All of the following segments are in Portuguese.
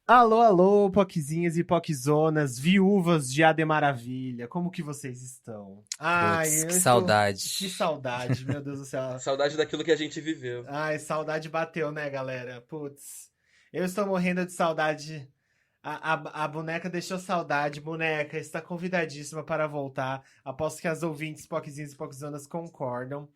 Alô, alô, poquezinhas e poquezonas, viúvas de Ade Maravilha, como que vocês estão? Ai, Putz, que eu estou... saudade. Que saudade, meu Deus do céu. Saudade daquilo que a gente viveu. Ai, saudade bateu, né, galera? Putz, eu estou morrendo de saudade. A boneca deixou saudade. Boneca, está convidadíssima para voltar. Aposto que as ouvintes, poquezinhas e poquezonas concordam.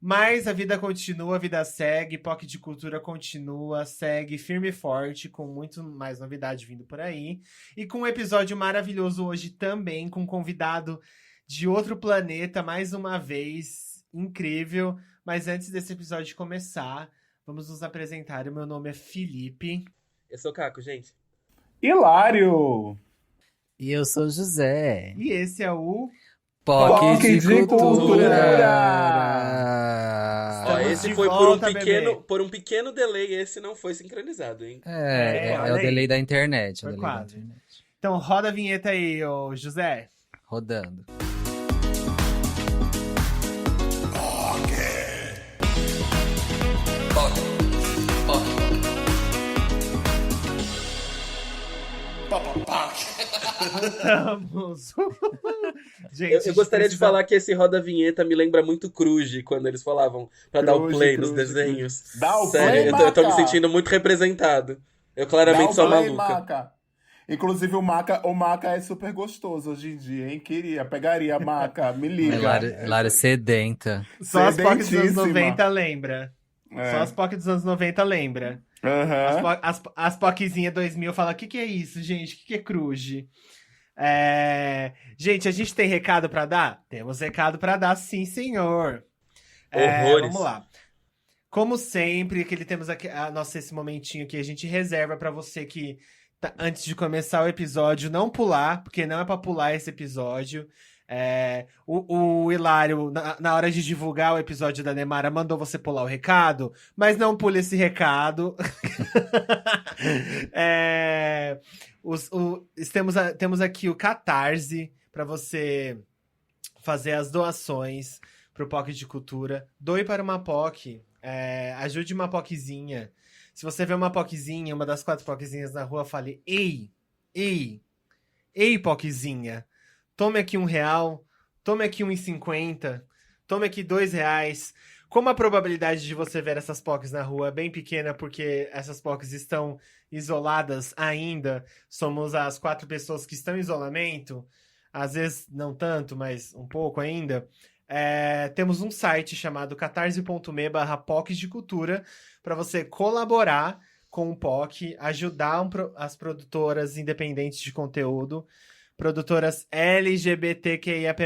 Mas a vida continua, a vida segue, POC de Cultura continua, segue firme e forte, com muito mais novidade vindo por aí. E com um episódio maravilhoso hoje também, com um convidado de outro planeta, mais uma vez, incrível. Mas antes desse episódio começar, vamos nos apresentar. O meu nome é Felipe. Eu sou o Caco, gente. Hilário! E eu sou o José. E esse é o... POC POC de de Ó, Cultura! Estamos esse de foi volta, bebê. por um pequeno delay, esse não foi sincronizado, hein? É olha o aí. delay da internet. Foi O delay da quase. internet. Então roda a vinheta aí, ô José. Rodando. Estamos. Gente, Eu gostaria de precisa- falar que esse Roda Vinheta me lembra muito Cruz, quando eles falavam pra dar o Cruz, play Cruz, nos desenhos. Dá o Sério, play, eu tô me Maca! sentindo muito representado. Eu Dá claramente o sou play, maluca. Maca! Inclusive o Maca é super gostoso hoje em dia, hein? Pegaria Maca, me liga. Hilário sedenta. Só as POC dos anos Sedentíssima. 90 lembra. É. Só as POC dos anos 90 lembra. Aham. As POCzinha 2000 fala, o que é isso, gente? O que é Cruz? Gente, a gente tem recado pra dar? Temos recado pra dar, sim, senhor. Horrores. Vamos lá. Como sempre, temos aqui esse momentinho que a gente reserva pra você que, antes de começar o episódio, não pular, porque não é pra pular esse episódio. O Hilário, na hora de divulgar o episódio da Nemara, mandou você pular o recado, mas não pule esse recado. Temos aqui o Catarse para você fazer as doações pro POC de Cultura. Doe para uma POC. Ajude uma POCzinha. Se você vê uma POCzinha, uma das 4 POCzinhas na rua, fale: Ei, POCzinha. Tome aqui R$ 1, tome aqui R$ 1,50, tome aqui R$ 2. Como a probabilidade de você ver essas POCs na rua é bem pequena, porque essas POCs estão isoladas ainda, somos as 4 pessoas que estão em isolamento, às vezes não tanto, mas um pouco ainda, temos um site chamado catarse.me/POCs de Cultura para você colaborar com o POC, ajudar as produtoras independentes de conteúdo, produtoras LGBTQIAP+,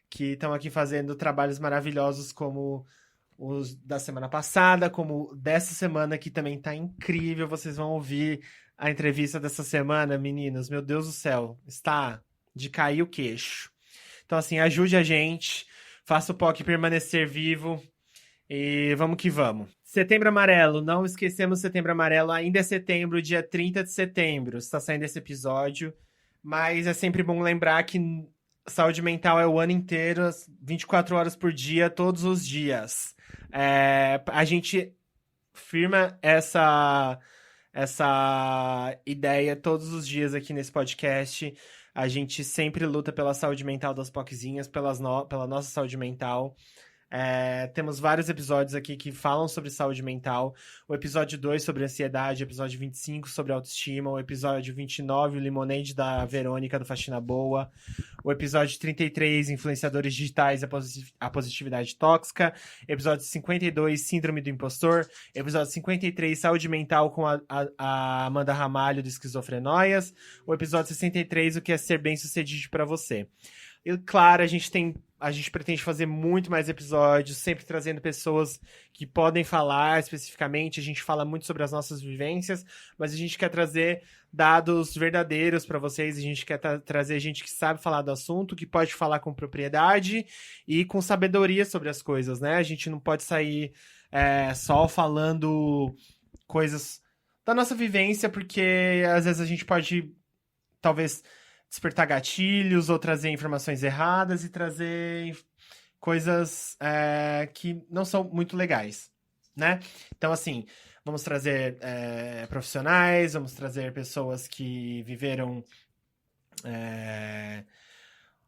que estão aqui fazendo trabalhos maravilhosos como os da semana passada, como dessa semana, que também tá incrível. Vocês vão ouvir a entrevista dessa semana, meninas. Meu Deus do céu, está de cair o queixo. Então, assim, ajude a gente, faça o POC permanecer vivo e vamos que vamos. Setembro Amarelo, não esquecemos Setembro Amarelo, ainda é setembro, dia 30 de setembro, está saindo esse episódio. Mas é sempre bom lembrar que saúde mental é o ano inteiro, 24 horas por dia, todos os dias. A gente firma essa ideia todos os dias aqui nesse podcast. A gente sempre luta pela saúde mental das POCzinhas, pela nossa saúde mental. Temos vários episódios aqui que falam sobre saúde mental. O episódio 2 sobre ansiedade, o episódio 25 sobre autoestima, o episódio 29, o Limonade da Verônica do Faxina Boa, o episódio 33, influenciadores digitais e a positividade tóxica, episódio 52, síndrome do impostor, episódio 53, saúde mental com a Amanda Ramalho do Esquizofrenóias, o episódio 63, o que é ser bem-sucedido para você. E, claro, a gente pretende fazer muito mais episódios, sempre trazendo pessoas que podem falar especificamente. A gente fala muito sobre as nossas vivências, mas a gente quer trazer dados verdadeiros para vocês. A gente quer trazer gente que sabe falar do assunto, que pode falar com propriedade e com sabedoria sobre as coisas, né? A gente não pode sair só falando coisas da nossa vivência, porque às vezes a gente pode, talvez, despertar gatilhos ou trazer informações erradas e trazer coisas que não são muito legais, né? Então, assim, Vamos trazer profissionais, vamos trazer pessoas que viveram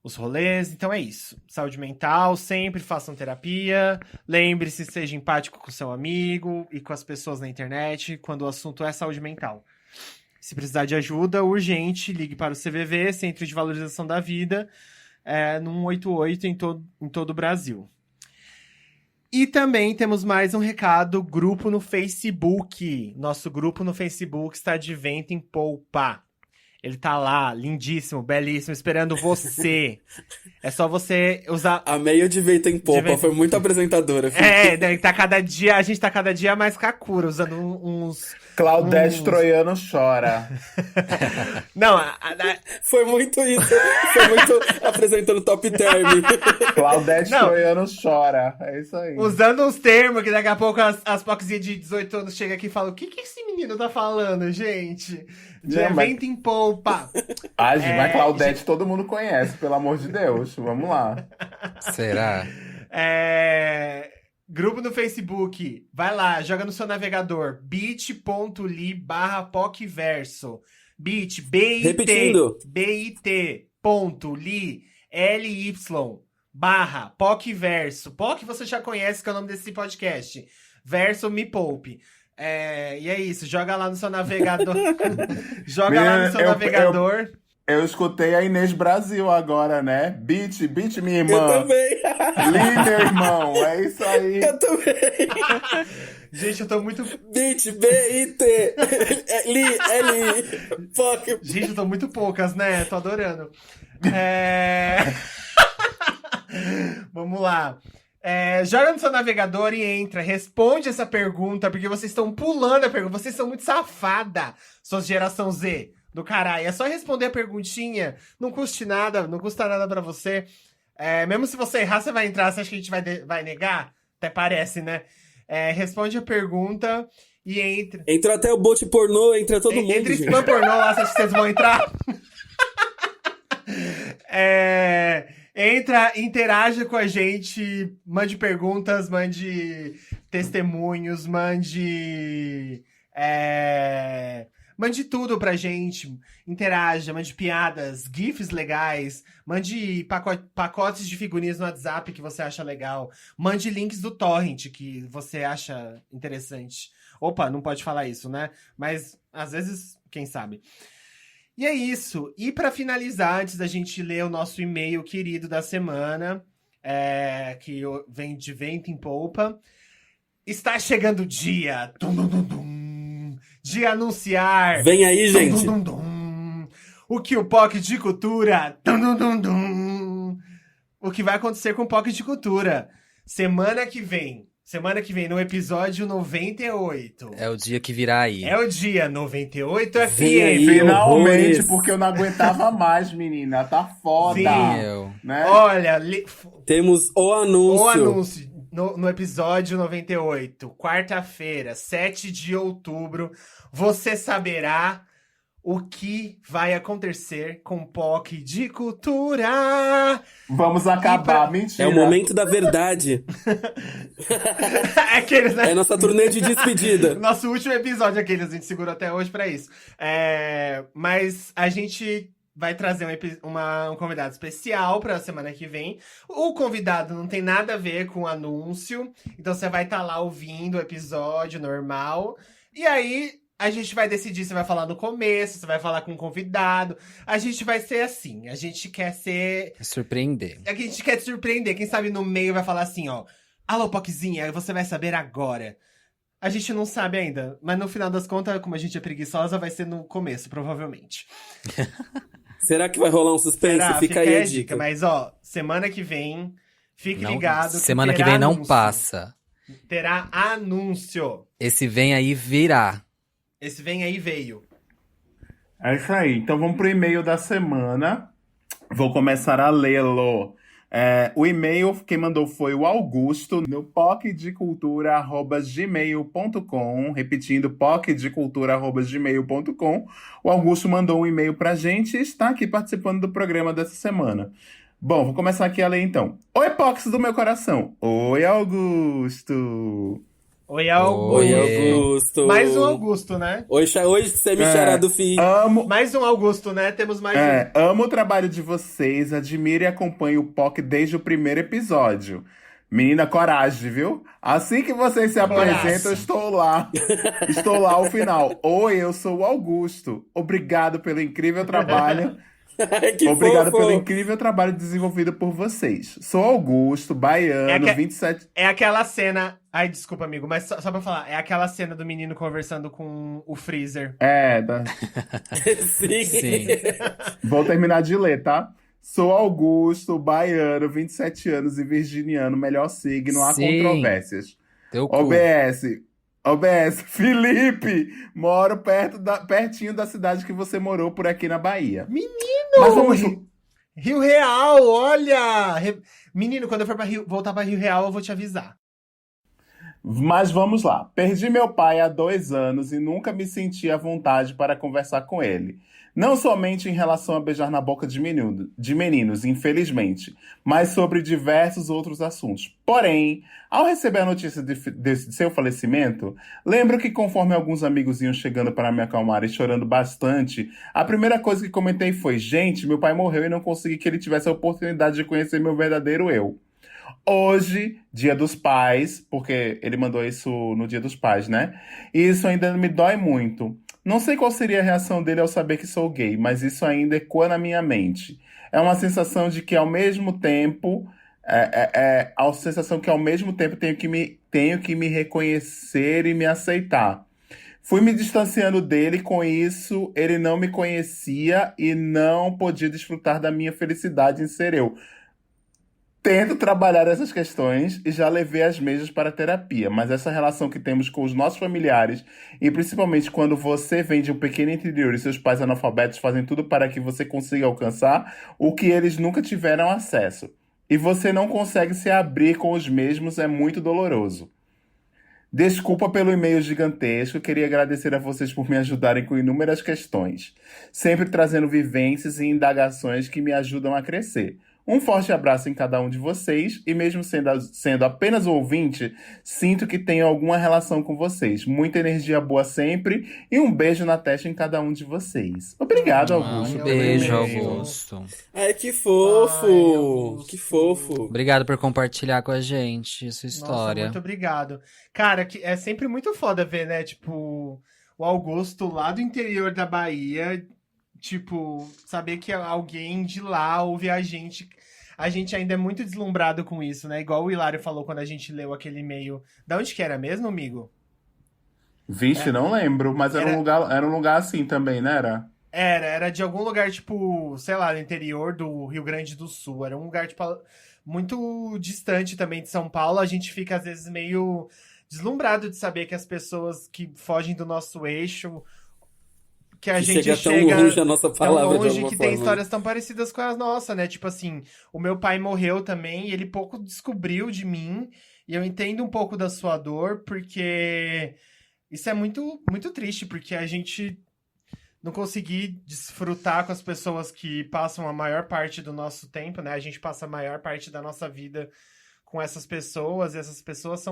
os rolês. Então é isso. Saúde mental, sempre façam terapia. Lembre-se, seja empático com seu amigo e com as pessoas na internet quando o assunto é saúde mental. Se precisar de ajuda urgente, ligue para o CVV, Centro de Valorização da Vida, no 188 em todo o Brasil. E também temos mais um recado, grupo no Facebook. Nosso grupo no Facebook está de vento em polpa. Ele tá lá, lindíssimo, belíssimo, esperando você. É só você usar... Amei o de vento em polpa, foi muito apresentadora. Filho. A gente tá cada dia mais kakura, usando uns... Claudete Troiano chora. Não, Foi muito isso. Foi muito apresentando Top Term. Claudete Não. Troiano chora. É isso aí. usando uns termos que daqui a pouco as poquezinhas de 18 anos chegam aqui e falam: o que esse menino tá falando, gente? De Não, mas- evento em polpa. Gente, mas Claudete todo mundo conhece, pelo amor de Deus. Vamos lá. Será? Grupo no Facebook. Vai lá, joga no seu navegador. bit.ly/pocverso. Bit, B-I-T. Repetindo. bit.ly /pocverso. Poc você já conhece, que é o nome desse podcast. Verso Me Poupe. E é isso, joga lá no seu navegador. Joga lá no seu navegador. Eu escutei a Inês Brasil agora, né? Beat, minha Eu irmã. também. Li, meu irmão. É isso aí. Eu também. Gente, eu tô muito. Bit, B-I-T. L-I. Fuck. Gente, eu tô muito poucas, né? Tô adorando. Vamos lá. Joga no seu navegador e entra. Responde essa pergunta, porque vocês estão pulando a pergunta. Vocês são muito safada, sua geração Z do caralho. É só responder a perguntinha. Não custa nada pra você. Mesmo se você errar, você vai entrar. Você acha que a gente vai negar? Até parece, né? Responde a pergunta e entra. Entrou até o bot pornô, entra todo mundo, Entre gente. spam pornô lá, você acha que vocês vão entrar? Entra, interaja com a gente, mande perguntas, mande testemunhos, mande tudo pra gente, interaja, mande piadas, gifs legais, mande pacotes de figurinhas no WhatsApp que você acha legal, mande links do torrent que você acha interessante. Opa, não pode falar isso, né? Mas, às vezes, quem sabe. E é isso. E pra finalizar, antes da gente ler o nosso e-mail querido da semana, que vem de vento em polpa, está chegando o dia de anunciar Vem aí, gente. o que o POC de Cultura o que vai acontecer com o POC de Cultura semana que vem, no episódio 98. É o dia que virá aí. É o dia 98 Vem FM. aí. Finalmente, horrores. porque eu não aguentava mais, menina. Tá foda. Sim. Eu. Né? Olha, Temos o anúncio. o anúncio no episódio 98, quarta-feira, 7 de outubro, você saberá o que vai acontecer com o POC de Cultura. Vamos acabar. Mentira. É o momento da verdade. Aqueles, né? É nossa turnê de despedida. Nosso último episódio, a gente segurou até hoje pra isso. Mas a gente vai trazer um convidado especial pra semana que vem. O convidado não tem nada a ver com o anúncio, então você vai estar lá ouvindo o episódio normal. E aí a gente vai decidir se vai falar no começo, se vai falar com um convidado. A gente vai ser assim, a gente quer ser... Surpreender. A gente quer te surpreender. Quem sabe no meio vai falar assim, ó: alô, Poczinha, você vai saber agora. A gente não sabe ainda, mas no final das contas, como a gente é preguiçosa, vai ser no começo, provavelmente. Será que vai rolar um suspense? Será? Fica aí a dica. Mas, ó, semana que vem, fique Não- ligado. Semana que terá vem não anúncio. passa. Terá anúncio. Esse vem aí virá. Esse vem aí veio. É isso aí. Então vamos pro e-mail da semana. Vou começar a lê-lo. O e-mail quem mandou foi o Augusto, no pocdecultura@gmail.com. Repetindo, pocdecultura@gmail.com. O Augusto mandou um e-mail pra gente e está aqui participando do programa dessa semana. Bom, vou começar aqui a ler então. Oi, Pocs do meu coração. Oi, Augusto. Oi, Oi, Augusto. Augusto. Mais um Augusto, né? Hoje você me xará do Fi. Amo, Mais um Augusto, né? Temos mais um. amo o trabalho de vocês, admiro e acompanho o POC desde o primeiro episódio. Menina, coragem, viu? Assim que vocês se Coragem. apresentam, eu estou lá. Estou lá ao final. Oi, eu sou o Augusto. Obrigado pelo incrível trabalho. Que Obrigado fofo. pelo incrível trabalho desenvolvido por vocês. Sou Augusto, baiano, É que- 27. É aquela cena. Ai, desculpa, amigo, mas só pra falar, é aquela cena do menino conversando com o Freezer. Sim. Sim. Vou terminar de ler, tá? Sou Augusto, baiano, 27 anos e virginiano, melhor signo, há Sim. controvérsias. Teu cu. OBS, Felipe, moro pertinho da cidade que você morou por aqui na Bahia. Menino! Mas vamos... Rio Real, olha! Menino, quando eu for voltar pra Rio Real, eu vou te avisar. Mas vamos lá. Perdi meu pai há 2 anos e nunca me senti à vontade para conversar com ele. Não somente em relação a beijar na boca de meninos, infelizmente, mas sobre diversos outros assuntos. Porém, ao receber a notícia de seu falecimento, lembro que conforme alguns amigos iam chegando para me acalmar e chorando bastante, a primeira coisa que comentei foi: gente, meu pai morreu e não consegui que ele tivesse a oportunidade de conhecer meu verdadeiro eu. Hoje, Dia dos Pais, porque ele mandou isso no Dia dos Pais, né? E isso ainda me dói muito. Não sei qual seria a reação dele ao saber que sou gay, mas isso ainda ecoa na minha mente. É uma sensação de que ao mesmo tempo, a sensação que ao mesmo tempo tenho que me reconhecer e me aceitar. Fui me distanciando dele, com isso ele não me conhecia e não podia desfrutar da minha felicidade em ser eu. Tento trabalhar essas questões e já levei as mesmas para a terapia, mas essa relação que temos com os nossos familiares, e principalmente quando você vem de um pequeno interior e seus pais analfabetos fazem tudo para que você consiga alcançar o que eles nunca tiveram acesso, e você não consegue se abrir com os mesmos, é muito doloroso. Desculpa pelo e-mail gigantesco, queria agradecer a vocês por me ajudarem com inúmeras questões, sempre trazendo vivências e indagações que me ajudam a crescer. Um forte abraço em cada um de vocês, e mesmo sendo apenas um ouvinte, sinto que tenho alguma relação com vocês. Muita energia boa sempre, e um beijo na testa em cada um de vocês. Obrigado, Augusto. Um pelo beijo, e-mail. Augusto. Ai, que fofo. Ai, Augusto. Que fofo. Obrigado por compartilhar com a gente sua Nossa, história. muito obrigado. Cara, é sempre muito foda ver, né? Tipo, o Augusto lá do interior da Bahia, tipo, saber que alguém de lá ouve a gente. A gente ainda é muito deslumbrado com isso, né? Igual o Hilário falou quando a gente leu aquele e-mail. Da onde que era mesmo, amigo? Vixe, não lembro, mas era um lugar assim também, né? Era de algum lugar, tipo, sei lá, no interior do Rio Grande do Sul. Era um lugar, tipo, muito distante também de São Paulo. A gente fica, às vezes, meio deslumbrado de saber que as pessoas que fogem do nosso eixo, que a Que gente chega tão longe a nossa tão palavra de longe, alguma que tem forma. histórias tão parecidas com as nossas, né? Tipo assim, o meu pai morreu também e ele pouco descobriu de mim. E eu entendo um pouco da sua dor, porque isso é muito, muito triste, porque a gente não conseguir desfrutar com as pessoas que passam a maior parte do nosso tempo, né? A gente passa a maior parte da nossa vida com essas pessoas, e essas pessoas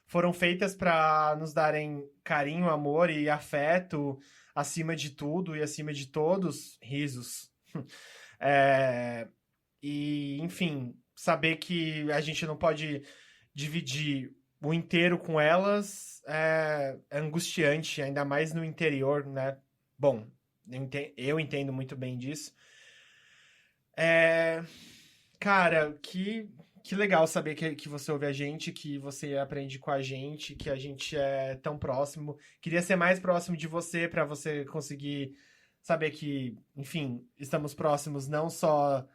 foram feitas para nos darem carinho, amor e afeto acima de tudo e acima de todos, risos. E, enfim, saber que a gente não pode dividir o inteiro com elas é angustiante, ainda mais no interior, né? Bom, eu entendo muito bem disso. Cara, que legal saber que você ouve a gente, que você aprende com a gente, que a gente é tão próximo. Queria ser mais próximo de você para você conseguir saber que, enfim, estamos próximos não só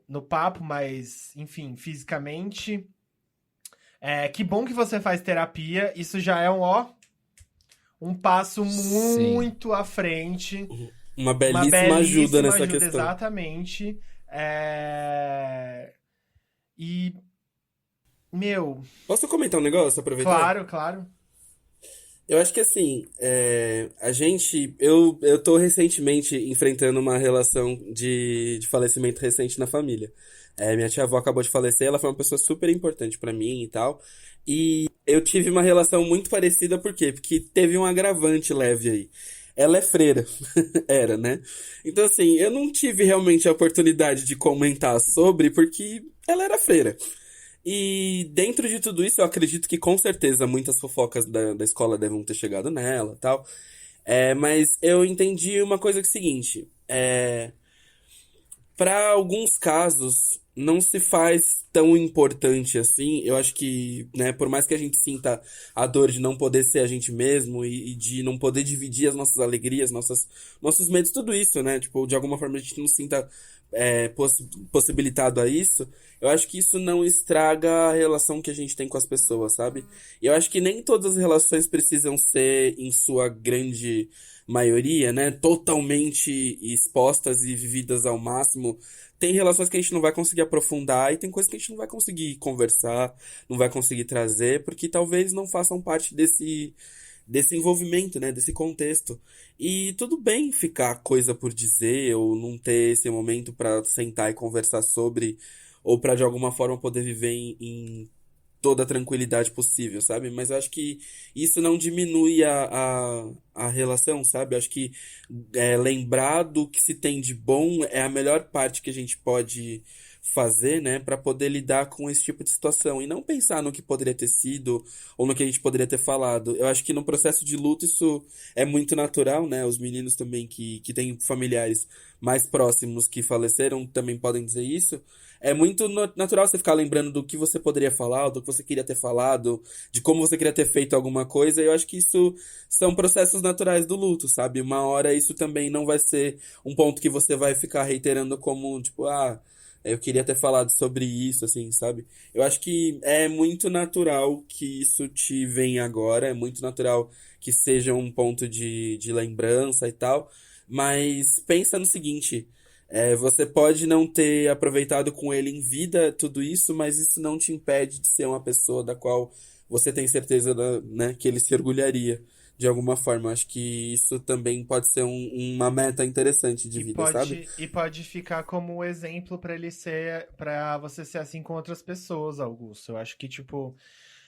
no papo, mas, enfim, fisicamente. Que bom que você faz terapia. Isso já é um passo muito à frente. Uma belíssima ajuda nessa questão. Exatamente. E, meu... Posso comentar um negócio, aproveitar? Claro, claro. Eu acho que assim, eu tô recentemente enfrentando uma relação de falecimento recente na família. Minha tia-avó acabou de falecer, ela foi uma pessoa super importante pra mim e tal. E Eu tive uma relação muito parecida, por quê? Porque teve um agravante leve aí. Ela é freira, era, né? Então, assim, eu não tive realmente a oportunidade de comentar sobre, porque ela era freira. E dentro de tudo isso, eu acredito que com certeza muitas fofocas da escola devem ter chegado nela e tal. Mas eu entendi uma coisa que é o seguinte. Para alguns casos, não se faz tão importante assim. Eu acho que, né, por mais que a gente sinta a dor de não poder ser a gente mesmo e de não poder dividir as nossas alegrias, nossos medos, tudo isso, né? Tipo, de alguma forma a gente não se sinta possibilitado a isso. Eu acho que isso não estraga a relação que a gente tem com as pessoas, sabe? E eu acho que nem todas as relações precisam ser, em sua grande maioria, né, totalmente expostas e vividas ao máximo. Tem relações que a gente não vai conseguir aprofundar e tem coisas que a gente não vai conseguir conversar, não vai conseguir trazer, porque talvez não façam parte desse envolvimento, né, desse contexto. E tudo bem ficar coisa por dizer ou não ter esse momento para sentar e conversar sobre, ou para de alguma forma poder viver em toda a tranquilidade possível, sabe? Mas eu acho que isso não diminui a relação, sabe? Eu acho que lembrar do que se tem de bom é a melhor parte que a gente pode fazer, né, para poder lidar com esse tipo de situação e não pensar no que poderia ter sido ou no que a gente poderia ter falado. Eu acho que no processo de luto isso é muito natural, né? Os meninos também que têm familiares mais próximos que faleceram também podem dizer isso. É muito natural você ficar lembrando do que você poderia falar, do que você queria ter falado, de como você queria ter feito alguma coisa. E eu acho que isso são processos naturais do luto, sabe? Uma hora isso também não vai ser um ponto que você vai ficar reiterando como, tipo, eu queria ter falado sobre isso, assim, sabe? Eu acho que é muito natural que isso te venha agora, é muito natural que seja um ponto de lembrança e tal. Mas pensa no seguinte. Você pode não ter aproveitado com ele em vida tudo isso, mas isso não te impede de ser uma pessoa da qual você tem certeza, né, que ele se orgulharia de alguma forma. Acho que isso também pode ser uma meta interessante de E vida, sabe? pode ficar como exemplo pra ele ser, para você ser assim com outras pessoas, Augusto. Eu acho que, tipo,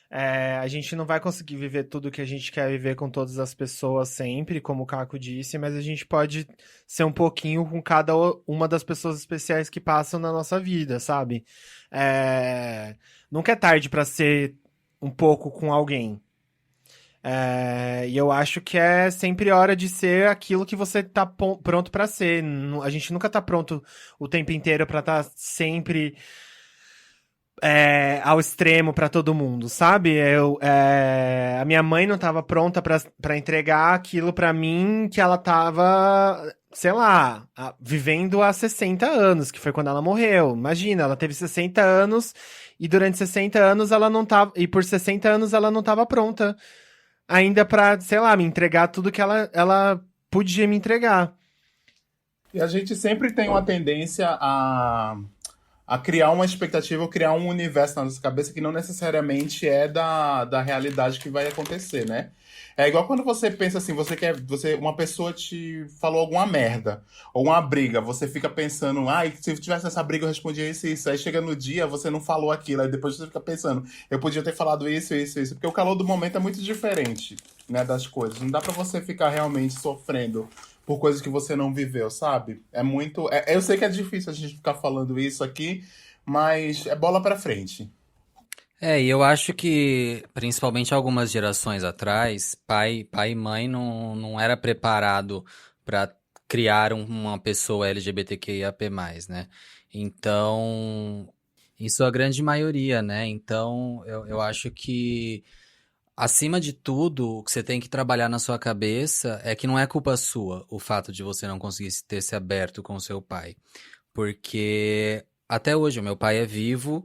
a gente não vai conseguir viver tudo que a gente quer viver com todas as pessoas sempre, como o Caco disse, mas a gente pode ser um pouquinho com cada uma das pessoas especiais que passam na nossa vida, sabe? Nunca é tarde pra ser um pouco com alguém. E eu acho que é sempre hora de ser aquilo que você tá pronto pra ser. A gente nunca tá pronto o tempo inteiro pra estar sempre ao extremo pra todo mundo, sabe? A minha mãe não tava pronta pra entregar aquilo pra mim que ela tava, sei lá, vivendo há 60 anos, que foi quando ela morreu. Imagina, ela teve 60 anos e durante 60 anos ela não tava, e por 60 anos ela não tava pronta ainda pra, sei lá, me entregar tudo que ela podia me entregar. E a gente sempre tem uma tendência a criar uma expectativa ou criar um universo na nossa cabeça que não necessariamente é da realidade que vai acontecer, né? É igual quando você pensa assim, uma pessoa te falou alguma merda, ou uma briga, você fica pensando, se eu tivesse essa briga eu respondia isso e isso, aí chega no dia, você não falou aquilo, aí depois você fica pensando, eu podia ter falado isso, isso, isso, porque o calor do momento é muito diferente, né, das coisas, não dá pra você ficar realmente sofrendo por coisas que você não viveu, sabe? É muito. Eu sei que é difícil a gente ficar falando isso aqui, mas é bola pra frente. E eu acho que, principalmente algumas gerações atrás, pai e mãe não era preparado para criar uma pessoa LGBTQIAP+, né? Então, isso é a grande maioria, né? Então, eu acho que, acima de tudo, o que você tem que trabalhar na sua cabeça é que não é culpa sua o fato de você não conseguir ter se aberto com seu pai. Porque até hoje o meu pai é vivo,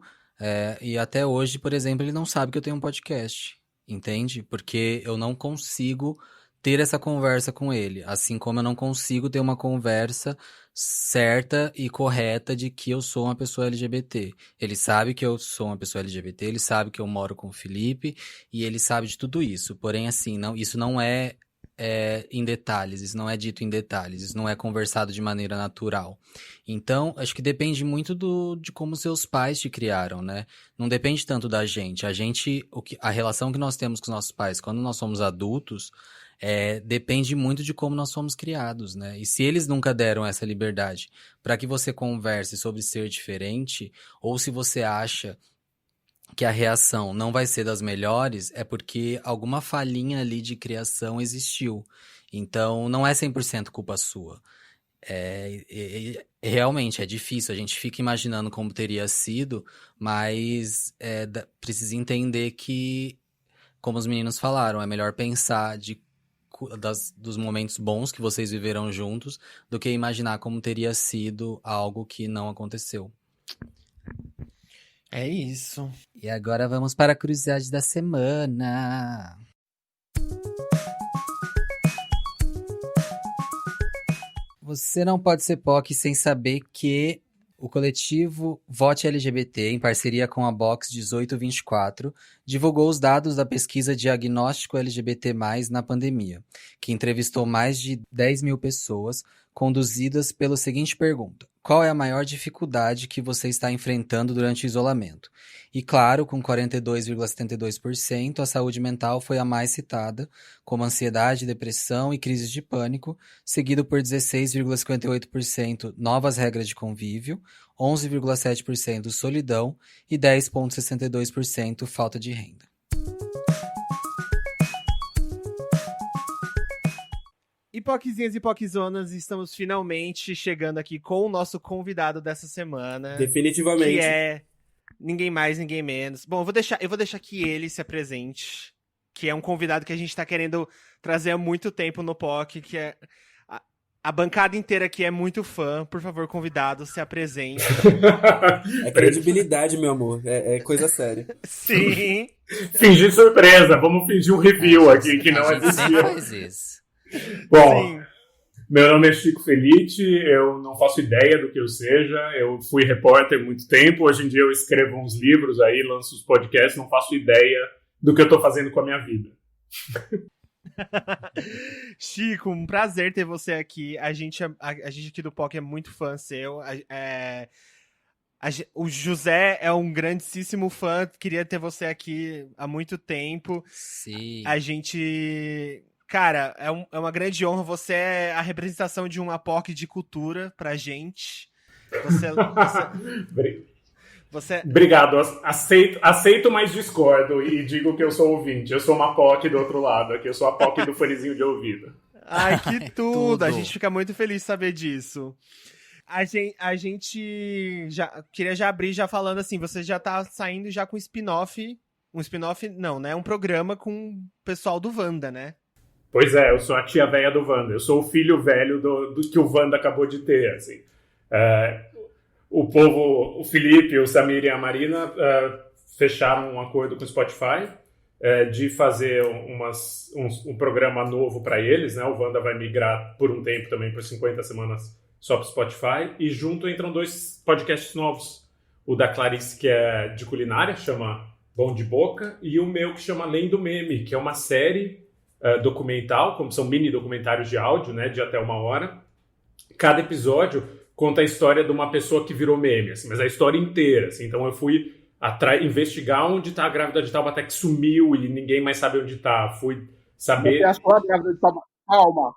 e até hoje, por exemplo, ele não sabe que eu tenho um podcast, entende? Porque eu não consigo ter essa conversa com ele, assim como eu não consigo ter uma conversa certa e correta de que eu sou uma pessoa LGBT. Ele sabe que eu sou uma pessoa LGBT, ele sabe que eu moro com o Felipe, e ele sabe de tudo isso. Porém, assim, isso não é em detalhes, isso não é dito em detalhes, isso não é conversado de maneira natural. Então, acho que depende muito de como seus pais te criaram, né? Não depende tanto da gente. A relação que nós temos com os nossos pais quando nós somos adultos depende muito de como nós fomos criados, né? E se eles nunca deram essa liberdade para que você converse sobre ser diferente, ou se você acha que a reação não vai ser das melhores, é porque alguma falhinha ali de criação existiu. Então, não é 100% culpa sua. Realmente é difícil, a gente fica imaginando como teria sido, mas precisa entender que, como os meninos falaram, é melhor pensar dos momentos bons que vocês viveram juntos do que imaginar como teria sido algo que não aconteceu. É isso. E agora vamos para a curiosidade da semana. Você não pode ser POC sem saber que o coletivo Vote LGBT, em parceria com a Box 1824, divulgou os dados da pesquisa Diagnóstico LGBT+, na pandemia, que entrevistou mais de 10 mil pessoas, conduzidas pela seguinte pergunta: qual é a maior dificuldade que você está enfrentando durante o isolamento? E claro, com 42,72%, a saúde mental foi a mais citada, como ansiedade, depressão e crises de pânico, seguido por 16,58% novas regras de convívio, 11,7% solidão e 10,62% falta de renda. Hipoquezinhas e hipoquizonas, estamos finalmente chegando aqui com o nosso convidado dessa semana. Definitivamente. Que é ninguém mais, ninguém menos. Bom, eu vou deixar que ele se apresente, que é um convidado que a gente tá querendo trazer há muito tempo no POC, que é... A bancada inteira aqui é muito fã. Por favor, convidado, se apresente. É credibilidade, meu amor. É coisa séria. Sim. Fingir surpresa. Vamos fingir um review aqui, que não A gente sempre existia. faz isso. Bom, Sim. meu nome é Chico Felitti, eu não faço ideia do que eu seja, eu fui repórter há muito tempo, hoje em dia eu escrevo uns livros aí, lanço os podcasts, não faço ideia do que eu tô fazendo com a minha vida. Chico, um prazer ter você aqui. A gente aqui do POC é muito fã seu. O José é um grandíssimo fã, queria ter você aqui há muito tempo. Sim. A gente... Cara, é uma grande honra. Você é a representação de uma POC de cultura pra gente. Você... Obrigado, aceito, mas discordo e digo que eu sou ouvinte. Eu sou uma POC do outro lado aqui, eu sou a POC do fonezinho de ouvido. Ai, que tudo! Tudo. A gente fica muito feliz de saber disso. A gente já queria já abrir já falando assim, você já tá saindo já com spin-off. Um spin-off, não, né? Um programa com o pessoal do Wanda, né? Pois é, eu sou a tia velha do Wanda, eu sou o filho velho do que o Wanda acabou de ter, assim. O povo, o Felipe, o Samir e a Marina fecharam um acordo com o Spotify de fazer um programa novo para eles, né? O Wanda vai migrar por um tempo também, por 50 semanas, só para o Spotify. E junto entram 2 podcasts novos. O da Clarice, que é de culinária, chama Bom de Boca, e o meu, que chama Além do Meme, que é uma série documental, como são mini documentários de áudio, né, de até 1 hora. Cada episódio conta a história de uma pessoa que virou meme, assim, mas a história inteira. Assim. Então eu fui investigar onde está a grávida de Taubaté que sumiu e ninguém mais sabe onde está. Fui saber... Você achou a grávida de Taubaté?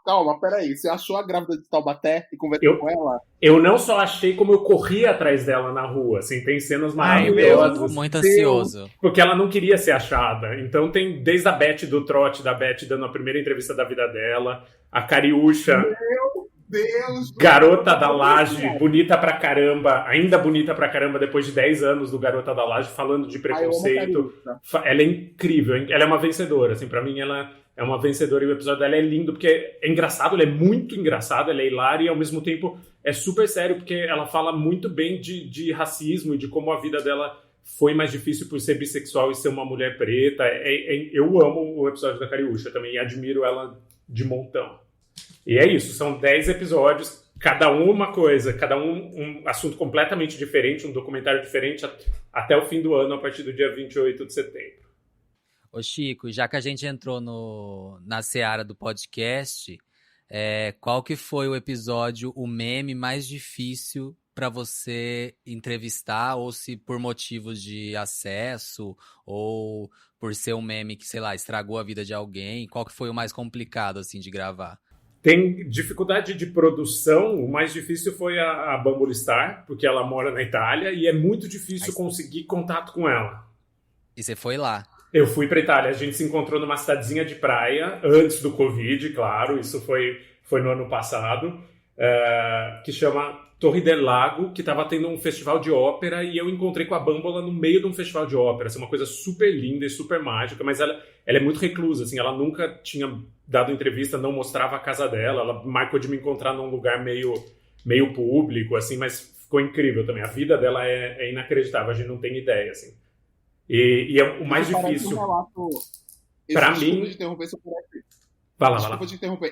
Calma, peraí. Você achou a grávida de Taubaté e conversou com ela? Eu não só achei, como eu corri atrás dela na rua. Assim, tem cenas maravilhosas. Muito ansioso. Porque ela não queria ser achada. Então tem desde a Beth do trote, da Beth dando a primeira entrevista da vida dela, a Cariúcha... Meu Deus! Garota da Laje, bonita pra caramba, ainda bonita pra caramba depois de 10 anos do Garota da Laje, falando de preconceito. Ela é incrível, ela é uma vencedora, assim, pra mim ela é uma vencedora e o episódio dela é lindo, porque é engraçado, ela é muito engraçada, ela é hilária e ao mesmo tempo é super sério, porque ela fala muito bem de racismo e de como a vida dela foi mais difícil por ser bissexual e ser uma mulher preta. Eu amo o episódio da Cariúcha também e admiro ela de montão. E é isso, são 10 episódios, cada um uma coisa, cada um assunto completamente diferente, um documentário diferente, até o fim do ano, a partir do dia 28 de setembro. Ô Chico, já que a gente entrou na seara do podcast, qual que foi o episódio, o meme mais difícil para você entrevistar, ou se por motivos de acesso, ou por ser um meme que, sei lá, estragou a vida de alguém, qual que foi o mais complicado, assim, de gravar? Tem dificuldade de produção, o mais difícil foi a Bumble Star, porque ela mora na Itália e é muito difícil conseguir contato com ela. E você foi lá? Eu fui para Itália, a gente se encontrou numa cidadezinha de praia, antes do Covid, claro, isso foi no ano passado, que chama Torre del Lago, que estava tendo um festival de ópera, e eu encontrei com a Bambola no meio de um festival de ópera, assim, uma coisa super linda e super mágica, mas ela é muito reclusa, assim, ela nunca tinha dado entrevista, não mostrava a casa dela, ela marcou de me encontrar num lugar meio público, assim, mas ficou incrível também, a vida dela é inacreditável, a gente não tem ideia, assim. E é o mais difícil. Para mim. Desculpa te interromper.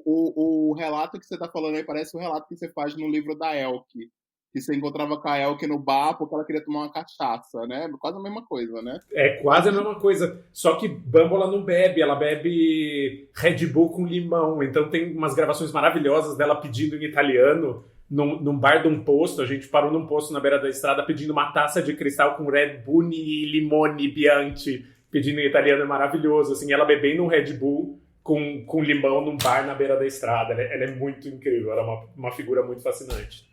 O relato que você tá falando aí parece o relato que você faz no livro da Elke. Que você encontrava com a Elke no bar porque ela queria tomar uma cachaça, né? Quase a mesma coisa, né? É quase a mesma coisa. Só que Bambola não bebe, ela bebe Red Bull com limão. Então tem umas gravações maravilhosas dela pedindo em italiano. Num bar de um posto, a gente parou num posto na beira da estrada pedindo uma taça de cristal com Red Bull e limone Bianchi, pedindo em italiano, é maravilhoso, assim, ela bebendo um Red Bull com limão num bar na beira da estrada, ela é muito incrível, ela é uma figura muito fascinante.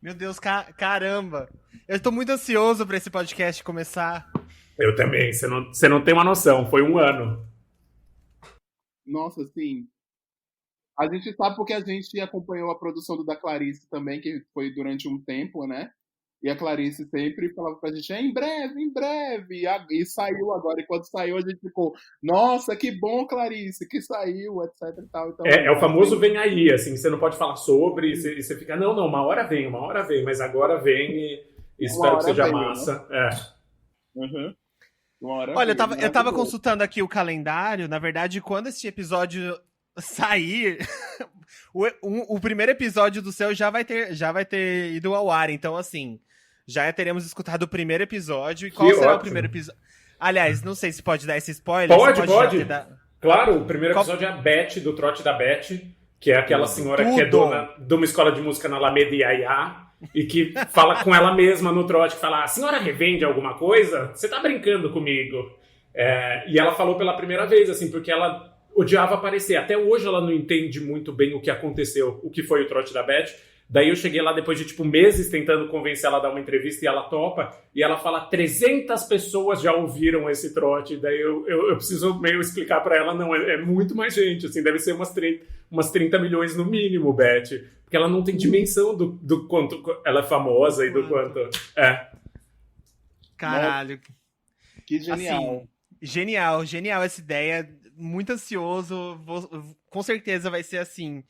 Meu Deus, caramba! Eu tô muito ansioso pra esse podcast começar. Eu também, você não tem uma noção, foi 1 ano. Nossa, sim. A gente sabe porque a gente acompanhou a produção da Clarice também, que foi durante um tempo, né? E a Clarice sempre falava pra gente, em breve, em breve. E saiu agora. E quando saiu, a gente ficou, nossa, que bom, Clarice, que saiu, etc e tal. Então, é o famoso vem aí, assim, você não pode falar sobre, e você fica, não, uma hora vem, mas agora vem e espero que seja massa. Né? Uhum. Olha, eu tava consultando aqui o calendário, na verdade, quando esse episódio sair, o primeiro episódio do Céu já vai ter ido ao ar, então assim, já teremos escutado o primeiro episódio. E qual será o primeiro episódio? Aliás, não sei se pode dar esse spoiler. Pode. Claro, o primeiro episódio é a Beth, do trote da Beth, que é aquela senhora que é dona de uma escola de música na Alameda Iaiá, e que fala com ela mesma no trote, que fala, a senhora revende alguma coisa? Você tá brincando comigo? E ela falou pela primeira vez, assim, porque ela odiava aparecer. Até hoje ela não entende muito bem o que aconteceu, o que foi o trote da Beth. Daí eu cheguei lá depois de, meses tentando convencer ela a dar uma entrevista e ela topa. E ela fala, 300 pessoas já ouviram esse trote. Daí eu preciso meio explicar pra ela, não, é muito mais gente, assim, deve ser umas 30 milhões no mínimo, Beth. Porque ela não tem dimensão do quanto ela é famosa e do quanto... Caralho. Que genial. Assim, genial essa ideia. Muito ansioso, com certeza vai ser assim.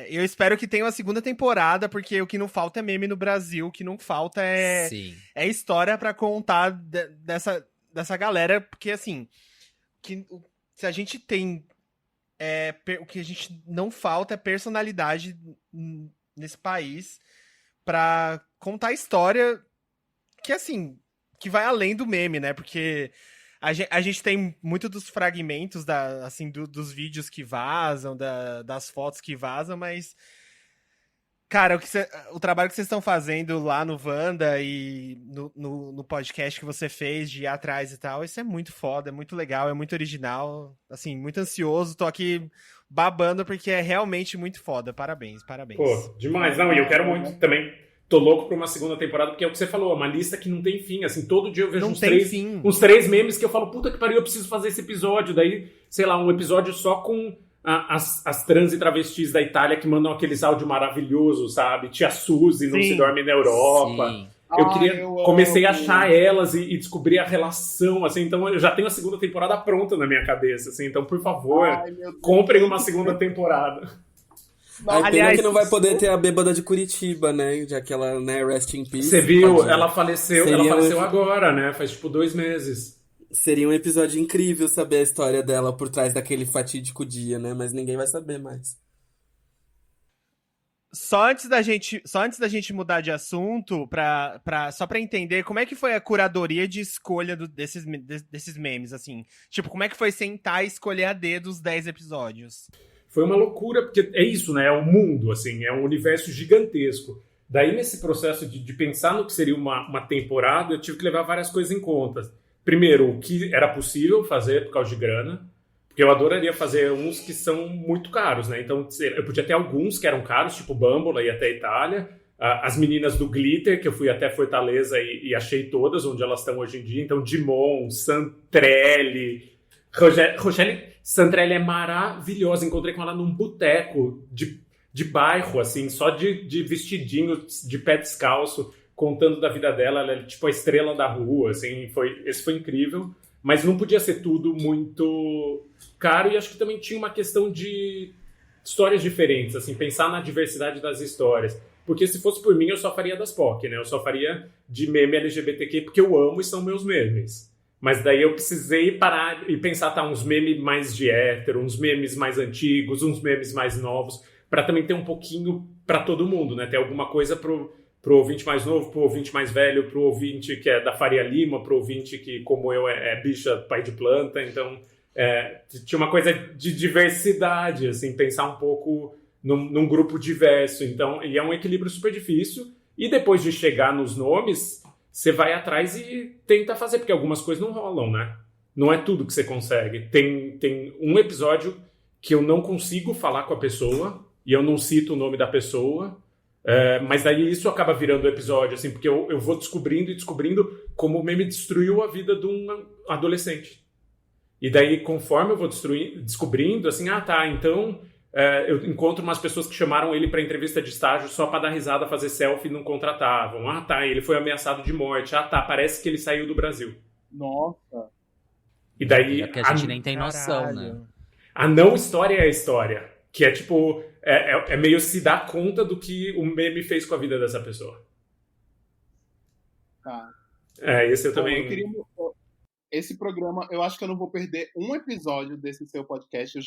Eu espero que tenha uma segunda temporada, porque o que não falta é meme no Brasil, o que não falta é história pra contar dessa galera, porque assim, se a gente tem o que a gente não falta é personalidade nesse país pra contar a história que assim, que vai além do meme, né, porque a gente tem muito dos fragmentos dos vídeos que vazam, das fotos que vazam, mas, cara, o trabalho que vocês estão fazendo lá no Wanda e no podcast que você fez de ir atrás e tal, isso é muito foda, é muito legal, é muito original, assim, muito ansioso, tô aqui babando porque é realmente muito foda, parabéns. Pô, demais, não, e eu quero muito também... Tô louco pra uma segunda temporada, porque é o que você falou, é uma lista que não tem fim, assim, todo dia eu vejo uns 3 memes que eu falo, puta que pariu, eu preciso fazer esse episódio, daí, sei lá, um episódio só com as trans e travestis da Itália que mandam aqueles áudios maravilhosos, sabe? Tia Suzy não se dorme na Europa. Sim. Comecei a achar elas e descobrir a relação, assim, então eu já tenho a segunda temporada pronta na minha cabeça, assim, então, por favor, comprem uma segunda temporada. Aliás, que não vai poder ter a bêbada de Curitiba, né? Já que ela, né, rest in peace. Você viu? Ela faleceu agora, né? Faz 2 meses. Seria um episódio incrível saber a história dela por trás daquele fatídico dia, né? Mas ninguém vai saber mais. Só antes da gente mudar de assunto, só pra entender, como é que foi a curadoria de escolha desses memes, assim? Tipo, como é que foi sentar e escolher a dedo os 10 episódios? Foi uma loucura, porque é isso, né? É um mundo, assim, é um universo gigantesco. Daí, nesse processo de pensar no que seria uma temporada, eu tive que levar várias coisas em conta. Primeiro, o que era possível fazer por causa de grana, porque eu adoraria fazer uns que são muito caros, né? Então, eu podia ter alguns que eram caros, tipo Bambola e até a Itália. As meninas do Glitter, que eu fui até Fortaleza e achei todas onde elas estão hoje em dia. Então, Dimon, Santrelli, Rogério Santrelli é maravilhosa. Encontrei com ela num boteco de bairro, assim, só de vestidinho, de pé descalço, contando da vida dela. Ela é tipo a estrela da rua, assim. Esse foi incrível. Mas não podia ser tudo muito caro, e acho que também tinha uma questão de histórias diferentes, assim, pensar na diversidade das histórias. Porque se fosse por mim, eu só faria das POC, né? Eu só faria de meme LGBTQ porque eu amo e são meus memes. Mas daí eu precisei parar e pensar, tá, uns memes mais de hétero, uns memes mais antigos, uns memes mais novos, para também ter um pouquinho para todo mundo, né? Ter alguma coisa pro ouvinte mais novo, pro ouvinte mais velho, pro ouvinte que é da Faria Lima, pro ouvinte que, como eu, é bicha, pai de planta. Então, tinha uma coisa de diversidade, assim, pensar um pouco num grupo diverso. Então, e é um equilíbrio super difícil. E depois de chegar nos nomes, você vai atrás e tenta fazer, porque algumas coisas não rolam, né? Não é tudo que você consegue. Tem um episódio que eu não consigo falar com a pessoa e eu não cito o nome da pessoa. Mas daí isso acaba virando o episódio, assim, porque eu vou descobrindo e descobrindo como o meme destruiu a vida de um adolescente. E daí, conforme eu vou descobrindo, assim, então eu encontro umas pessoas que chamaram ele para entrevista de estágio só para dar risada, fazer selfie e não contratavam. Ele foi ameaçado de morte. Parece que ele saiu do Brasil. Nossa. E daí... É porque a gente nem tem noção, né? A não história é a história. Que é tipo... É meio se dar conta do que o meme fez com a vida dessa pessoa. Tá. Esse eu também... Esse programa, eu acho que eu não vou perder um episódio desse seu podcast.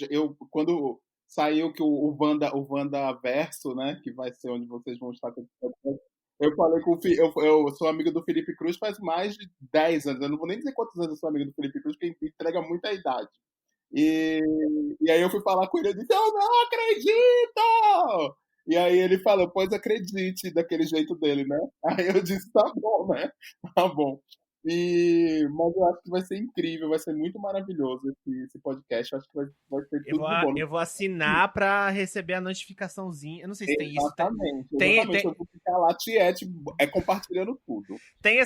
Quando saiu que o Wanda Verso, né, que vai ser onde vocês vão estar com esse podcast, eu falei com eu sou amigo do Felipe Cruz faz mais de 10 anos. Eu não vou nem dizer quantos anos eu sou amigo do Felipe Cruz, porque entrega muita idade. E aí eu fui falar com ele e disse, eu não acredito! E aí ele falou, pois acredite, daquele jeito dele, né? Aí eu disse, tá bom, né? Tá bom. Mas eu acho que vai ser incrível, vai ser muito maravilhoso esse podcast. Eu acho que vai ser tudo de bom. Eu vou assinar pra receber a notificaçãozinha. Eu não sei se tem isso. Exatamente. Eu vou ficar lá, Tiete, compartilhando tudo. Tem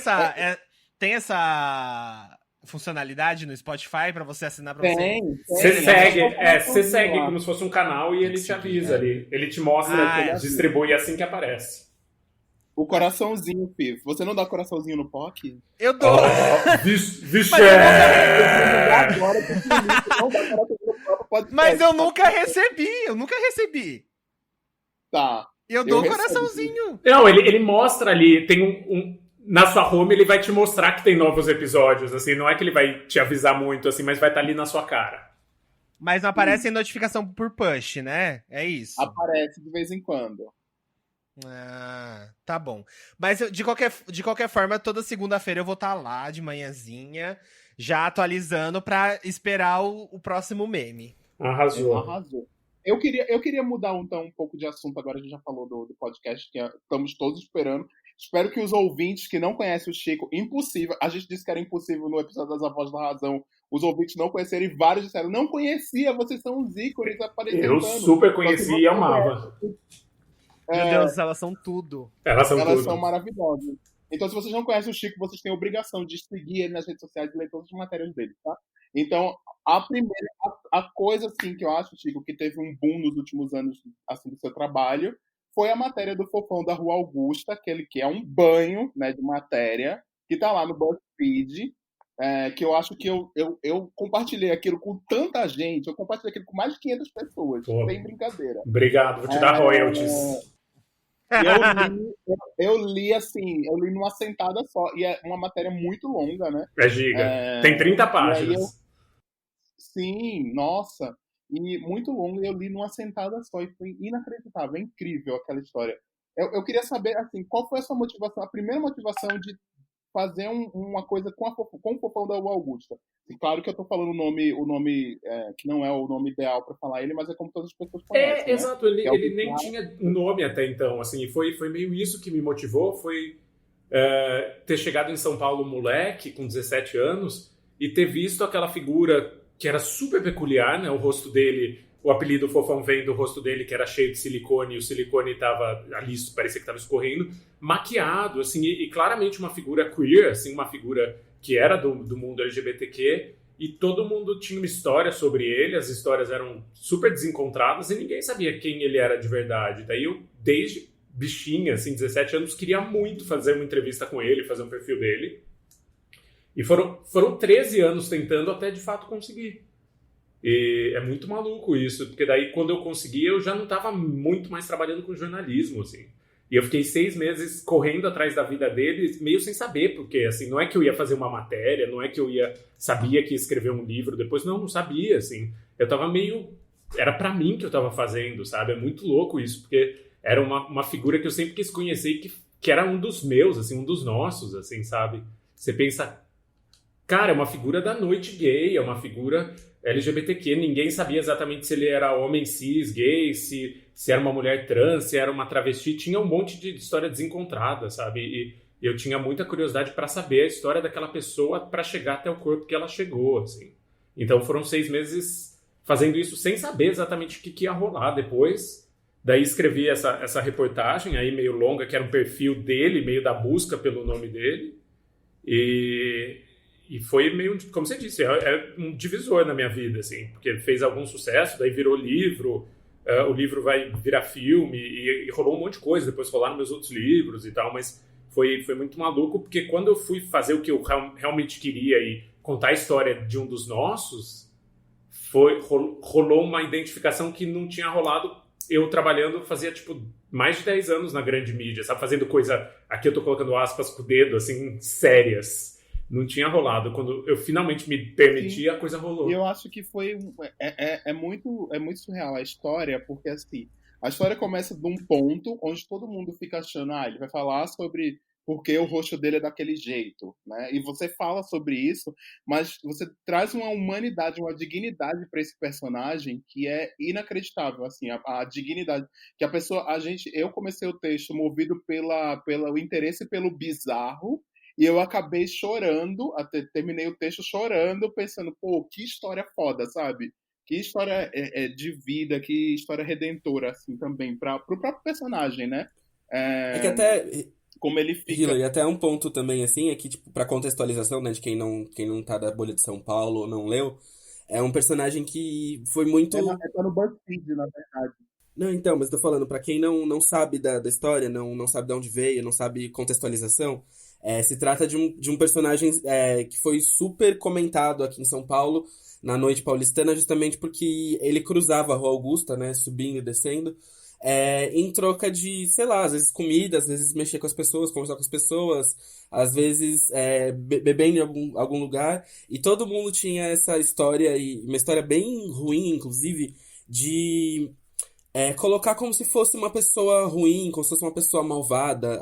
essa funcionalidade no Spotify pra você assinar pra você? Você segue como se fosse um canal e ele te avisa ali. Ele te mostra, distribui assim que aparece. O coraçãozinho, Fih. Você não dá coraçãozinho no POC? Eu dou. Mas eu nunca recebi. Tá. Eu dou coraçãozinho. Não, ele mostra ali, tem na sua home ele vai te mostrar que tem novos episódios, assim, não é que ele vai te avisar muito, assim, mas vai estar ali na sua cara. Mas não aparece notificação por push, né? É isso. Aparece de vez em quando. Tá bom. Mas de qualquer forma, toda segunda-feira eu vou estar lá de manhãzinha, já atualizando pra esperar o próximo meme. Arrasou. Eu queria mudar então um pouco de assunto agora, a gente já falou do podcast, que estamos todos esperando. Espero que os ouvintes que não conhecem o Chico, impossível, a gente disse que era impossível no episódio das Avós da Razão, os ouvintes não conhecerem, vários disseram, não conhecia, vocês são os ícones aparecendo. Eu super conheci e amava. Meu Deus, elas são tudo. Elas são maravilhosas. Então, se vocês não conhecem o Chico, vocês têm a obrigação de seguir ele nas redes sociais e ler todas as matérias dele, tá? Então, a coisa, assim, que eu acho, Chico, que teve um boom nos últimos anos, assim, do seu trabalho, foi a matéria do Fofão da Rua Augusta, aquele que é um banho, né, de matéria, que tá lá no BuzzFeed, que eu acho que eu compartilhei aquilo com tanta gente, eu compartilhei aquilo com mais de 500 pessoas, sem brincadeira. Obrigado, vou te dar royalties. Eu li numa sentada só, e é uma matéria muito longa, né? É giga. Tem 30 páginas. Sim, nossa. e muito longo, e eu li numa sentada só, e foi inacreditável, é incrível aquela história. Eu queria saber, assim, qual foi a sua motivação, a primeira motivação de fazer uma coisa com o Fofão da Augusta. E claro que eu tô falando o nome que não é o nome ideal para falar ele, mas é como todas as pessoas conhecem, né? Exato, ele, Que é o ele nem Vitor. tinha nome até então, assim, e foi meio isso que me motivou, foi ter chegado em São Paulo moleque, com 17 anos, e ter visto aquela figura que era super peculiar, né? O rosto dele, o apelido Fofão vem do rosto dele, que era cheio de silicone, e o silicone estava ali, parecia que estava escorrendo, maquiado, assim, e claramente uma figura queer, assim, uma figura que era do mundo LGBTQ, e todo mundo tinha uma história sobre ele, as histórias eram super desencontradas, e ninguém sabia quem ele era de verdade. Daí eu, desde bichinha, assim, 17 anos, queria muito fazer uma entrevista com ele, fazer um perfil dele. E foram 13 anos tentando até de fato conseguir. E é muito maluco isso, porque daí quando eu consegui, eu já não estava muito mais trabalhando com jornalismo, assim. E eu fiquei 6 meses correndo atrás da vida dele, meio sem saber, porque assim, não é que eu ia fazer uma matéria, não é que eu sabia que ia escrever um livro depois, não sabia, assim. Eu tava meio... Era pra mim que eu tava fazendo, sabe? É muito louco isso, porque era uma figura que eu sempre quis conhecer e que era um dos meus, assim, um dos nossos, assim, sabe? Você pensa, cara, é uma figura da noite gay, é uma figura LGBTQ, ninguém sabia exatamente se ele era homem cis, gay, se era uma mulher trans, se era uma travesti, tinha um monte de história desencontrada, sabe? E eu tinha muita curiosidade para saber a história daquela pessoa para chegar até o corpo que ela chegou, assim. Então foram 6 meses fazendo isso sem saber exatamente o que ia rolar depois. Daí escrevi essa reportagem aí meio longa, que era um perfil dele, meio da busca pelo nome dele. E foi meio, como você disse, é um divisor na minha vida, assim, porque fez algum sucesso, daí virou livro, o livro vai virar filme, e rolou um monte de coisa, depois rolaram meus outros livros e tal, mas foi muito maluco, porque quando eu fui fazer o que eu realmente queria e contar a história de um dos nossos, rolou uma identificação que não tinha rolado eu trabalhando fazia, tipo, mais de 10 anos na grande mídia, sabe? Fazendo coisa, aqui eu tô colocando aspas com o dedo, assim, sérias. Não tinha rolado. Quando eu finalmente me permiti, Sim. a coisa rolou. E eu acho que muito surreal a história, porque assim, a história começa de um ponto onde todo mundo fica achando, ele vai falar sobre por que o rosto dele é daquele jeito, né? E você fala sobre isso, mas você traz uma humanidade, uma dignidade para esse personagem que é inacreditável, assim, a dignidade que eu comecei o texto movido pelo interesse pelo bizarro. E eu acabei chorando, até terminei o texto chorando, pensando, pô, que história foda, sabe? Que história de vida, que história redentora, assim, também, pro próprio personagem, né? É que É, até, como ele fica. Hillary, até um ponto também, assim, é que, tipo, pra contextualização, né, de quem não tá da bolha de São Paulo ou não leu, é um personagem que foi muito... Tá no BuzzFeed, na verdade. Não, então, mas tô falando, pra quem não sabe da história, não sabe de onde veio, não sabe contextualização, se trata de um personagem que foi super comentado aqui em São Paulo, na noite paulistana, justamente porque ele cruzava a Rua Augusta, né, subindo e descendo, em troca de, sei lá, às vezes comida, às vezes mexer com as pessoas, conversar com as pessoas, às vezes beber em algum lugar, e todo mundo tinha essa história, e uma história bem ruim, inclusive, de colocar como se fosse uma pessoa ruim, como se fosse uma pessoa malvada.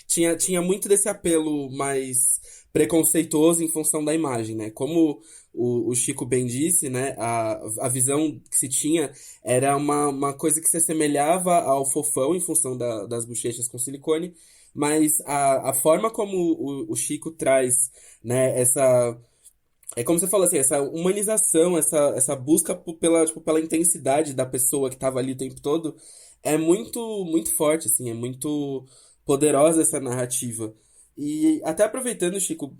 Tinha muito desse apelo mais preconceituoso em função da imagem, né? Como o Chico bem disse, né? A visão que se tinha era uma coisa que se assemelhava ao fofão em função das bochechas com silicone, mas a forma como o Chico traz, né, essa... É como você falou assim, essa humanização, essa busca pela intensidade da pessoa que estava ali o tempo todo, é muito, muito forte, assim, é muito poderosa essa narrativa. E até aproveitando, Chico,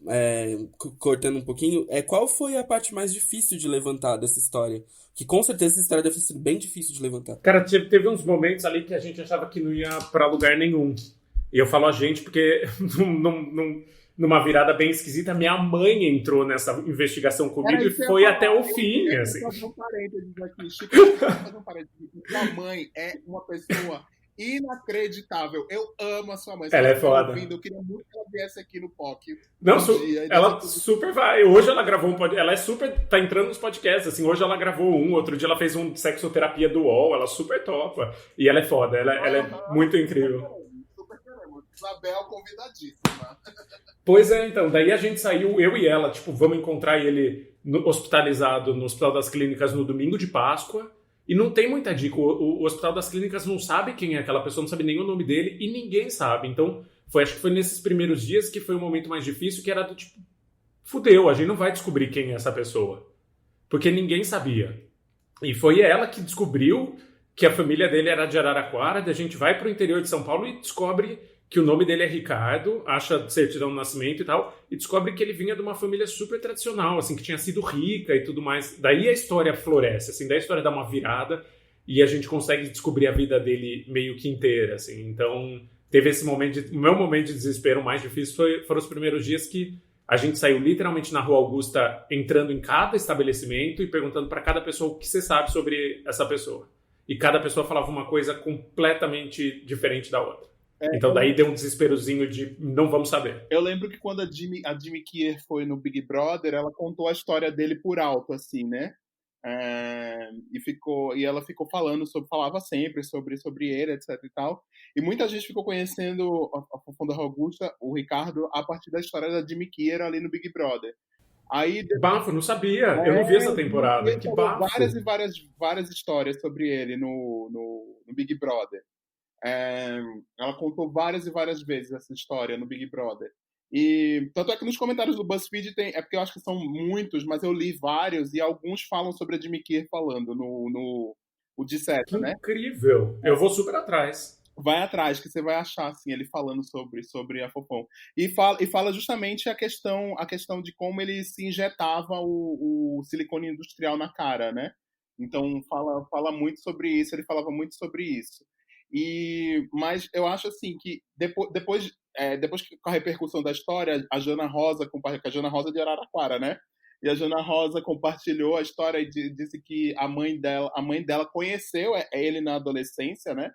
cortando um pouquinho, qual foi a parte mais difícil de levantar dessa história? Que com certeza essa história deve ter sido bem difícil de levantar. Cara, teve uns momentos ali que a gente achava que não ia pra lugar nenhum. E eu falo a gente porque numa virada bem esquisita, minha mãe entrou nessa investigação comigo e foi até o fim, assim. Fazer um parênteses aqui, Chico, fazer um parênteses. Sua mãe é uma pessoa inacreditável. Eu amo a sua mãe. Se Ela ela é estiver foda. ouvindo, eu queria muito que ela viesse aqui no POC Não, um dia. E ela desse tudo. super vai. Hoje ela gravou um podcast. Ela é super. Tá entrando nos podcasts. Assim, hoje ela gravou um, outro dia ela fez um sexoterapia do UOL. Ela super topa. E ela é foda. Ela é muito incrível. Super queremos. Isabel convidadíssima. Pois é, então. Daí a gente saiu, eu e ela, tipo, vamos encontrar ele hospitalizado no Hospital das Clínicas no domingo de Páscoa. E não tem muita dica. O Hospital das Clínicas não sabe quem é aquela pessoa, não sabe nem o nome dele e ninguém sabe. Então, acho que foi nesses primeiros dias que foi o momento mais difícil, que era do tipo, fudeu, a gente não vai descobrir quem é essa pessoa. Porque ninguém sabia. E foi ela que descobriu que a família dele era de Araraquara, daí a gente vai pro interior de São Paulo e descobre que o nome dele é Ricardo, acha certidão de nascimento e tal, e descobre que ele vinha de uma família super tradicional, assim, que tinha sido rica e tudo mais. Daí a história floresce, assim, daí a história dá uma virada e a gente consegue descobrir a vida dele meio que inteira, assim. Então, teve esse momento, o meu momento de desespero mais difícil foram os primeiros dias que a gente saiu literalmente na Rua Augusta, entrando em cada estabelecimento e perguntando para cada pessoa o que você sabe sobre essa pessoa. E cada pessoa falava uma coisa completamente diferente da outra. Então daí deu um desesperozinho de não vamos saber. Eu lembro que quando a Jimmy Kier foi no Big Brother, ela contou a história dele por alto, assim, né? E ela ficou falava sempre sobre ele, etc e tal. E muita gente ficou conhecendo a Fofão da Augusta, o Ricardo, a partir da história da Jimmy Kier ali no Big Brother. Aí Bafo, não sabia. Eu não vi essa temporada. Que bafo. Várias e várias histórias sobre ele no Big Brother. Ela contou várias e várias vezes essa história no Big Brother. E tanto é que nos comentários do BuzzFeed é porque eu acho que são muitos, mas eu li vários e alguns falam sobre a Jimmy Kier falando o de Seta, né? Incrível! Eu vou super atrás. Vai atrás, que você vai achar assim, ele falando sobre a Fofão. E fala justamente a questão de como ele se injetava o silicone industrial na cara, né? Então fala muito sobre isso, ele falava muito sobre isso. Mas eu acho assim que depois que com a repercussão da história, a Jana Rosa é de Araraquara, né? E a Jana Rosa compartilhou a história e disse que a mãe dela conheceu ele na adolescência, né?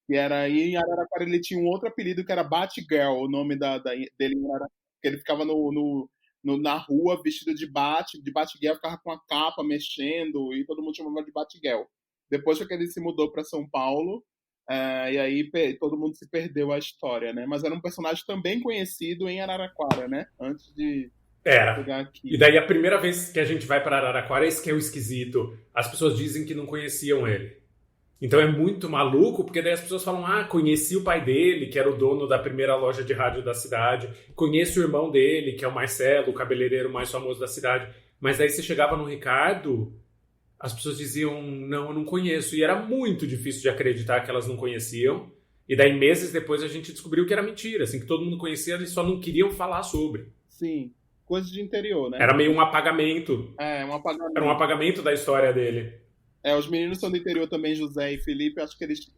Que era aí em Araraquara, ele tinha um outro apelido que era Batgirl, o nome dele em Araraquara, que ele ficava na rua vestido de Batgirl, ficava com a capa mexendo e todo mundo chamava de Batgirl. Depois que ele se mudou para São Paulo, e aí todo mundo se perdeu a história, né? Mas era um personagem também conhecido em Araraquara, né? Antes de chegar aqui. E daí a primeira vez que a gente vai para Araraquara, esse que é o esquisito. As pessoas dizem que não conheciam ele. Então é muito maluco, porque daí as pessoas falam, conheci o pai dele, que era o dono da primeira loja de rádio da cidade, conheço o irmão dele, que é o Marcelo, o cabeleireiro mais famoso da cidade. Mas daí você chegava no Ricardo, as pessoas diziam, não, eu não conheço. E era muito difícil de acreditar que elas não conheciam. E daí meses depois a gente descobriu que era mentira, assim, que todo mundo conhecia, eles só não queriam falar sobre. Sim, coisa de interior, né? Era meio um apagamento. Um apagamento. Era um apagamento da história dele. Os meninos são do interior também, José e Felipe, acho que eles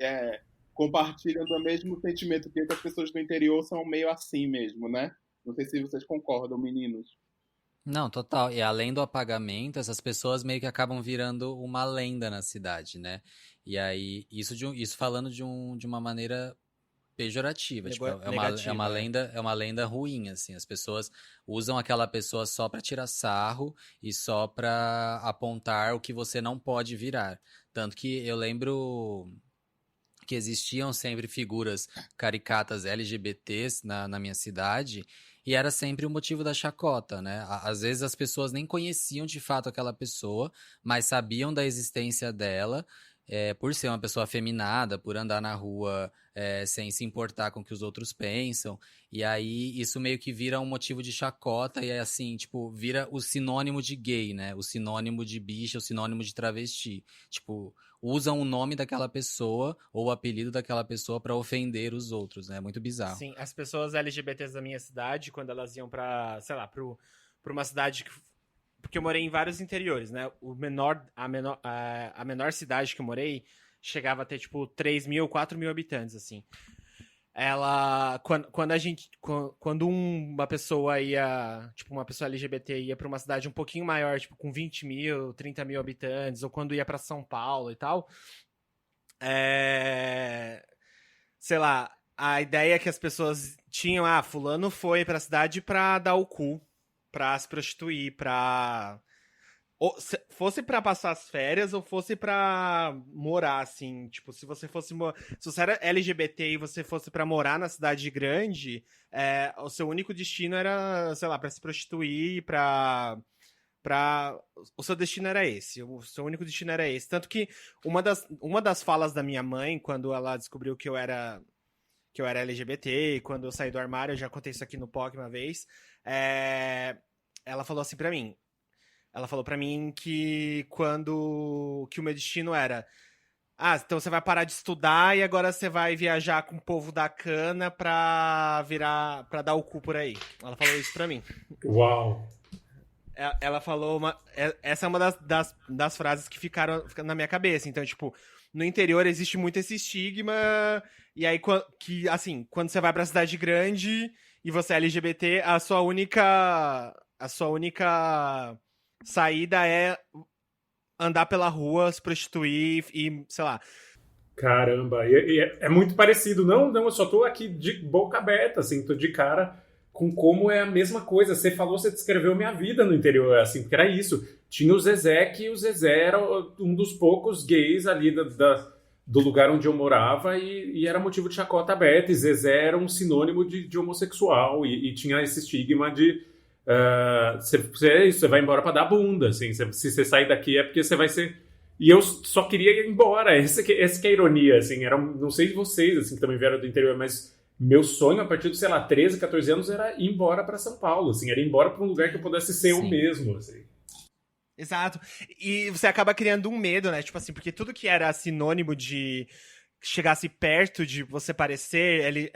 compartilham do mesmo sentimento que as pessoas do interior são meio assim mesmo, né? Não sei se vocês concordam, meninos. Não, total. E além do apagamento, essas pessoas meio que acabam virando uma lenda na cidade, né? E aí, isso falando de uma maneira pejorativa, tipo, é uma lenda ruim, assim. As pessoas usam aquela pessoa só pra tirar sarro e só pra apontar o que você não pode virar. Tanto que eu lembro que existiam sempre figuras caricatas LGBTs na minha cidade, e era sempre o motivo da chacota, né? Às vezes as pessoas nem conheciam de fato aquela pessoa, mas sabiam da existência dela, por ser uma pessoa afeminada, por andar na rua sem se importar com o que os outros pensam. E aí isso meio que vira um motivo de chacota e assim, tipo, vira o sinônimo de gay, né? O sinônimo de bicha, o sinônimo de travesti. Tipo, usam o nome daquela pessoa ou o apelido daquela pessoa pra ofender os outros, né? É muito bizarro. Sim, as pessoas LGBTs da minha cidade, quando elas iam pra, sei lá, pra uma cidade porque eu morei em vários interiores, né? A menor cidade que eu morei chegava a ter, tipo, 3 mil, 4 mil habitantes, assim. Quando uma pessoa ia, tipo, uma pessoa LGBT ia pra uma cidade um pouquinho maior, tipo, com 20 mil, 30 mil habitantes, ou quando ia pra São Paulo e tal, sei lá, a ideia que as pessoas tinham, fulano foi pra cidade pra dar o cu, pra se prostituir, pra... Ou, fosse pra passar as férias ou fosse pra morar, assim, tipo, se você era LGBT e você fosse pra morar na cidade grande, o seu único destino era, sei lá, pra se prostituir, o seu destino era esse, o seu único destino era esse. Tanto que uma das falas da minha mãe, quando ela descobriu que eu era LGBT, e quando eu saí do armário, eu já contei isso aqui no POC uma vez, ela falou assim pra mim, ela falou pra mim que que o meu destino era, então você vai parar de estudar e agora você vai viajar com o povo da cana pra dar o cu por aí. Ela falou isso pra mim. Uau! Ela falou essa é uma das frases que ficaram na minha cabeça. Então, tipo, no interior existe muito esse estigma, e aí, assim, quando você vai pra cidade grande e você é LGBT, a sua única saída é andar pela rua, se prostituir e, sei lá. Caramba, é muito parecido. Não, eu só tô aqui de boca aberta, assim, tô de cara com como é a mesma coisa. Você descreveu minha vida no interior, assim, porque era isso. Tinha o Zezé, que o Zezé era um dos poucos gays ali do lugar onde eu morava e era motivo de chacota aberta. E Zezé era um sinônimo de homossexual e tinha esse estigma de você vai embora pra dar bunda, assim. Se você sair daqui é porque você vai ser... E eu só queria ir embora. Essa que é a ironia, assim. Não sei de vocês, assim, que também vieram do interior, mas... Meu sonho, a partir de, sei lá, 13, 14 anos, era ir embora pra São Paulo, assim. Era ir embora pra um lugar que eu pudesse ser eu mesmo, assim. Exato. E você acaba criando um medo, né? Tipo assim, porque tudo que era sinônimo de chegasse perto de você parecer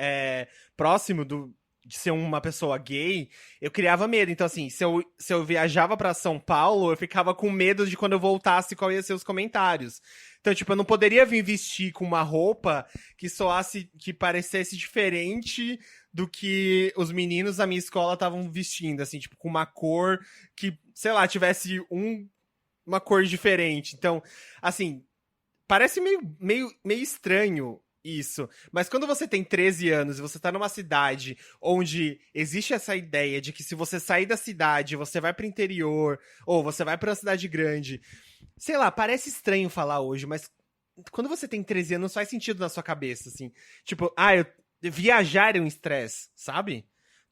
próximo de ser uma pessoa gay, eu criava medo. Então, assim, se eu viajava pra São Paulo, eu ficava com medo de quando eu voltasse, qual ia ser os comentários. Então, tipo, eu não poderia vir vestir com uma roupa que parecesse diferente do que os meninos da minha escola estavam vestindo, assim, tipo, com uma cor que, sei lá, tivesse uma cor diferente. Então, assim, parece meio estranho isso. Mas quando você tem 13 anos e você tá numa cidade onde existe essa ideia de que se você sair da cidade, você vai pro interior, ou você vai pra uma cidade grande... Sei lá, parece estranho falar hoje, mas quando você tem 13 anos faz sentido na sua cabeça, assim. Tipo, viajar é um estresse, sabe?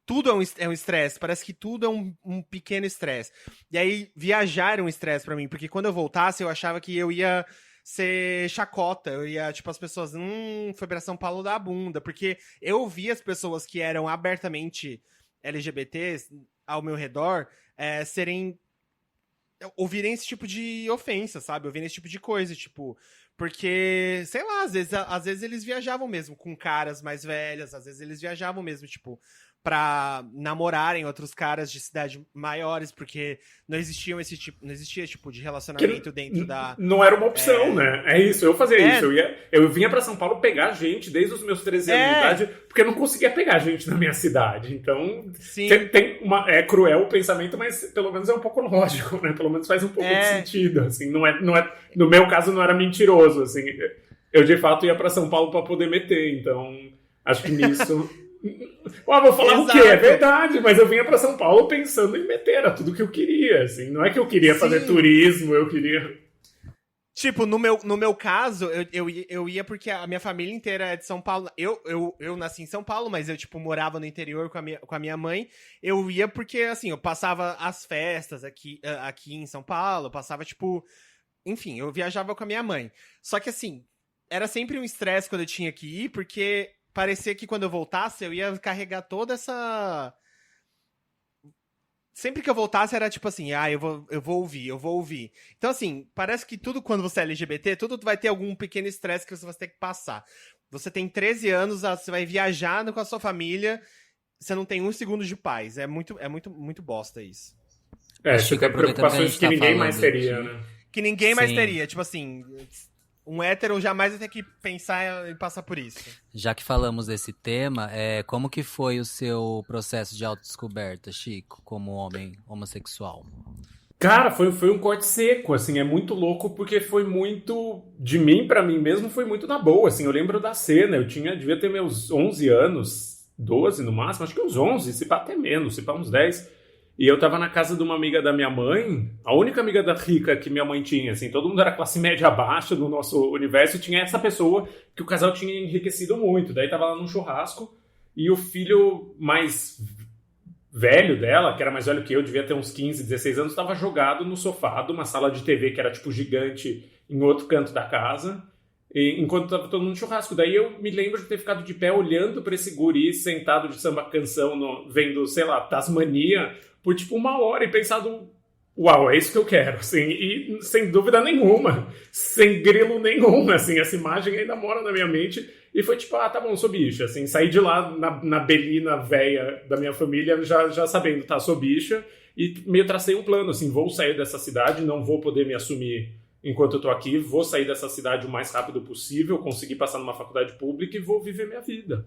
Tudo é um estresse, parece que tudo é um pequeno estresse. E aí, viajar é um estresse pra mim, porque quando eu voltasse, eu achava que eu ia ser chacota, eu ia, tipo, as pessoas, foi pra São Paulo dar a bunda, porque eu vi as pessoas que eram abertamente LGBTs ao meu redor ouvirem esse tipo de ofensa, sabe? Ouvirem esse tipo de coisa, tipo... Porque, sei lá, às vezes eles viajavam mesmo com caras mais velhas, às vezes eles viajavam mesmo, tipo, pra namorarem outros caras de cidade maiores, porque não existia esse tipo de relacionamento dentro da... Não era uma opção, né? É isso, eu fazia isso. Eu vinha pra São Paulo pegar gente desde os meus 13 anos de idade, porque eu não conseguia pegar gente na minha cidade. Então, é cruel o pensamento, mas pelo menos é um pouco lógico, né? Pelo menos faz um pouco de sentido, assim. Não é, no meu caso, não era mentiroso, assim. Eu, de fato, ia pra São Paulo pra poder meter, então acho que nisso... Vou falar o quê? É verdade, mas eu vinha pra São Paulo pensando em meter, era tudo que eu queria, assim. Não é que eu queria fazer turismo, eu queria... Tipo, no meu caso, eu ia porque a minha família inteira é de São Paulo. Eu nasci em São Paulo, mas eu, tipo, morava no interior com a minha mãe. Eu ia porque, assim, eu passava as festas aqui em São Paulo, eu passava, tipo... Enfim, eu viajava com a minha mãe. Só que, assim, era sempre um estresse quando eu tinha que ir, porque... Parecia que quando eu voltasse, eu ia carregar toda essa... Sempre que eu voltasse, era tipo assim, eu vou ouvir. Então, assim, parece que tudo, quando você é LGBT, tudo vai ter algum pequeno estresse que você vai ter que passar. Você tem 13 anos, você vai viajar com a sua família, você não tem um segundo de paz. É muito bosta isso. Você tem preocupações que ninguém mais teria, né? Que ninguém mais teria. Tipo assim... Um hétero jamais vai ter que pensar em passar por isso. Já que falamos desse tema, como que foi o seu processo de autodescoberta, Chico, como homem homossexual? Cara, foi um corte seco, assim, é muito louco porque foi muito, de mim pra mim mesmo, foi muito na boa, assim, eu lembro da cena, devia ter meus 11 anos, 12 no máximo, acho que uns 11, se pá até menos, se pá uns 10, e eu tava na casa de uma amiga da minha mãe, a única amiga da rica que minha mãe tinha, assim, todo mundo era classe média baixa no nosso universo, e tinha essa pessoa que o casal tinha enriquecido muito, daí tava lá num churrasco, e o filho mais velho dela, que era mais velho que eu, devia ter uns 15, 16 anos, estava jogado no sofá de uma sala de TV que era tipo gigante em outro canto da casa, enquanto estava todo mundo no churrasco. Daí eu me lembro de ter ficado de pé olhando para esse guri sentado de samba canção, vendo, sei lá, Tasmania, por tipo 1 hora e pensado, uau, é isso que eu quero, assim, e sem dúvida nenhuma, sem grilo nenhum, assim, essa imagem ainda mora na minha mente. E foi tipo, tá bom, sou bicha, assim, saí de lá na belina véia da minha família já sabendo, tá, sou bicha, e meio tracei um plano, assim, vou sair dessa cidade, não vou poder me assumir enquanto eu tô aqui, vou sair dessa cidade o mais rápido possível, conseguir passar numa faculdade pública e vou viver minha vida.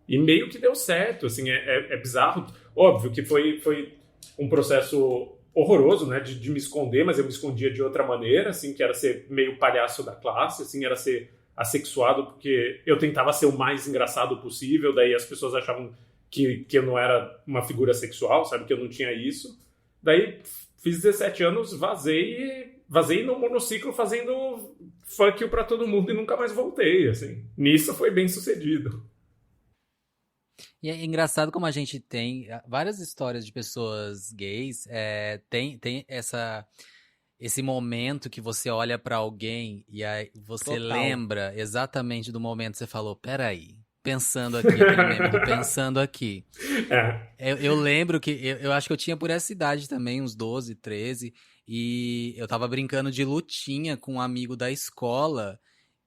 E meio que deu certo, assim, é bizarro, óbvio que foi um processo horroroso, né, de me esconder, mas eu me escondia de outra maneira, assim, que era ser meio palhaço da classe, assim, era ser assexuado, porque eu tentava ser o mais engraçado possível, daí as pessoas achavam que eu não era uma figura sexual, sabe, que eu não tinha isso. Daí fiz 17 anos, vazei no monociclo fazendo fuck you pra todo mundo e nunca mais voltei, assim. Nisso foi bem sucedido. E é engraçado como a gente tem várias histórias de pessoas gays, tem esse momento que você olha pra alguém e aí você Total. lembra exatamente do momento que você falou, peraí, pensando aqui, aquele meme do pensando aqui. Eu lembro que, eu acho que eu tinha por essa idade também, uns 12, 13, e eu tava brincando de lutinha com um amigo da escola,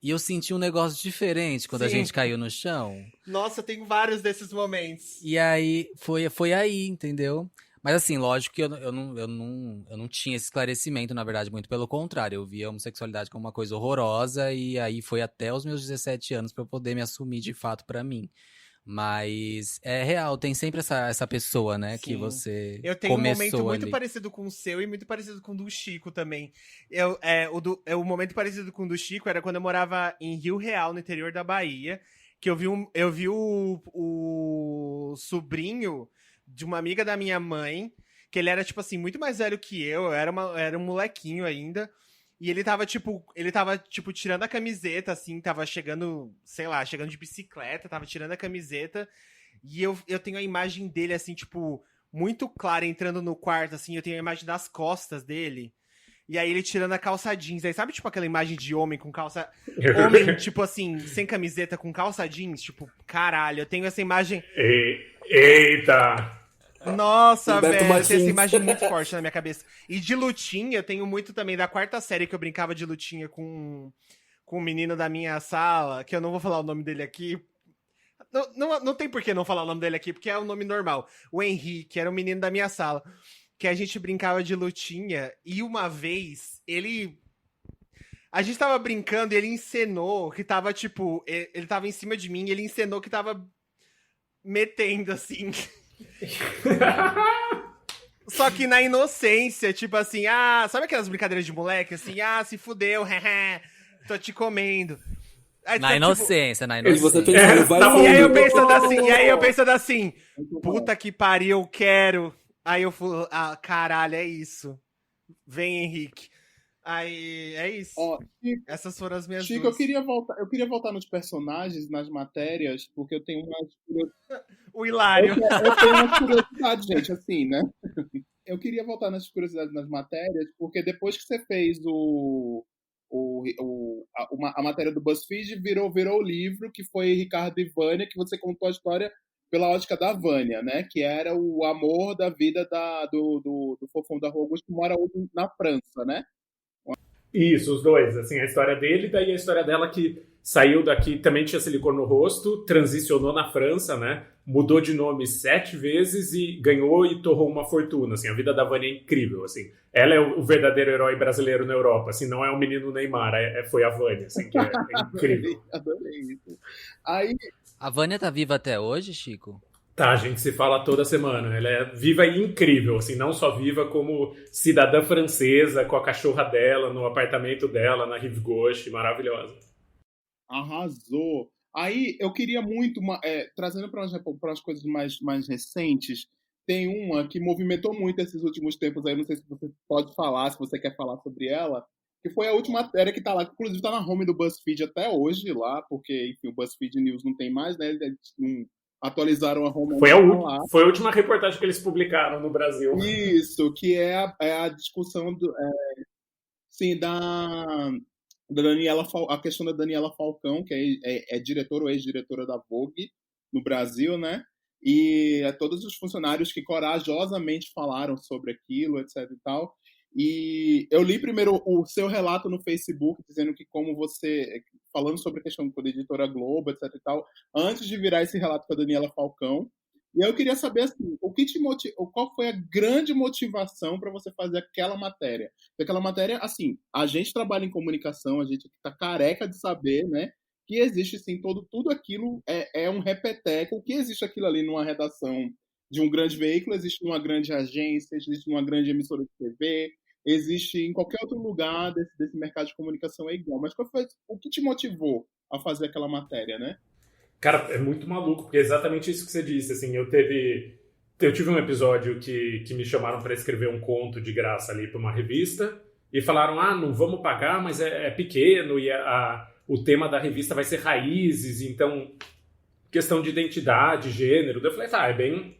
e eu senti um negócio diferente quando a Sim. gente caiu no chão. Nossa, eu tenho vários desses momentos. E aí, foi aí, entendeu? Mas assim, lógico que eu não tinha esse esclarecimento, na verdade, muito pelo contrário. Eu via a homossexualidade como uma coisa horrorosa e aí foi até os meus 17 anos pra eu poder me assumir de fato pra mim. Mas é real, tem sempre essa pessoa, né, que Sim. você Eu tenho um momento começou muito ali. parecido com o seu e muito parecido com o do Chico também. O momento parecido com o do Chico era quando eu morava em Rio Real, no interior da Bahia, que eu vi o sobrinho de uma amiga da minha mãe, que ele era, tipo assim, muito mais velho que eu era um molequinho ainda. E ele tava, tipo, tirando a camiseta, assim, tava chegando, sei lá, chegando de bicicleta, tava tirando a camiseta. E eu tenho a imagem dele, assim, tipo, muito clara, entrando no quarto, assim, eu tenho a imagem das costas dele. E aí ele tirando a calça jeans. Aí sabe, tipo, aquela imagem de homem com calça... Homem, tipo assim, sem camiseta, com calça jeans? Tipo, caralho, eu tenho essa imagem... Eita! Nossa, Humberto velho, eu tenho essa Martins. imagem muito forte na minha cabeça. E de lutinha, eu tenho muito também da 4ª série que eu brincava de lutinha com um menino da minha sala, que eu não vou falar o nome dele aqui. Não tem por que não falar o nome dele aqui, porque é um nome normal. O Henrique, era um menino da minha sala. Que a gente brincava de lutinha, e uma vez, a gente tava brincando e ele encenou que tava, tipo... Ele tava em cima de mim e ele encenou que tava metendo, assim... Só que na inocência, tipo assim, sabe aquelas brincadeiras de moleque, assim, se fudeu, tô te comendo. Aí, Na tá, inocência, na E você inocência. pensando, vai tá e aí eu fundo. pensando assim, puta que pariu, eu quero. Aí eu fui, caralho, é isso. Vem, Henrique. Aí, é isso. Ó, Chico, Essas foram as minhas Chico, duas. eu queria voltar nos personagens, nas matérias, porque eu tenho O Hilário. eu tenho umas curiosidades, gente, assim, né? Eu queria voltar nas curiosidades nas matérias, porque depois que você fez a matéria do BuzzFeed, virou o livro, que foi Ricardo e Vânia, que você contou a história pela ótica da Vânia, né? Que era o amor da vida do fofão da Rua Augusto, que mora hoje na França, né? Isso, os dois, assim, a história dele, daí a história dela que saiu daqui, também tinha silicone no rosto, transicionou na França, né, mudou de nome 7 vezes e ganhou e torrou uma fortuna, assim, a vida da Vânia é incrível, assim, ela é o verdadeiro herói brasileiro na Europa, assim, não é o menino Neymar, foi a Vânia, assim, que é incrível. Adorei isso. Aí, A Vânia tá viva até hoje, Chico? Tá, a gente se fala toda semana. Ela é viva e incrível, assim, não só viva como cidadã francesa, com a cachorra dela, no apartamento dela, na Rive Gauche, maravilhosa. Arrasou. Aí eu queria muito, trazendo para as coisas mais recentes, tem uma que movimentou muito esses últimos tempos aí, não sei se você pode falar, se você quer falar sobre ela, que foi a última matéria que está lá, que inclusive está na home do BuzzFeed até hoje lá, porque, enfim, o BuzzFeed News não tem mais, né? Eles não atualizaram a home, Foi a, ainda tá lá. foi a última reportagem que eles publicaram no Brasil. Isso, que é a discussão sim, da Daniela, a questão da Daniela Falcão, que é diretora ou ex-diretora da Vogue no Brasil, né? E todos os funcionários que corajosamente falaram sobre aquilo, etc e tal. E eu li primeiro o seu relato no Facebook, dizendo que como você, falando sobre a questão da editora Globo, etc e tal, antes de virar esse relato com a Daniela Falcão. E eu queria saber, assim, qual foi a grande motivação para você fazer aquela matéria? Porque aquela matéria, assim, a gente trabalha em comunicação, a gente está careca de saber, né? Que existe, sim, tudo aquilo é um repeteco. O que existe aquilo ali numa redação de um grande veículo, existe numa grande agência, existe numa grande emissora de TV, existe em qualquer outro lugar desse mercado de comunicação é igual. Mas o que te motivou a fazer aquela matéria, né? Cara, é muito maluco, porque é exatamente isso que você disse, assim, eu tive um episódio que me chamaram para escrever um conto de graça ali para uma revista, e falaram, não vamos pagar, mas é pequeno, e o tema da revista vai ser raízes, então, questão de identidade, gênero. Daí eu falei, é bem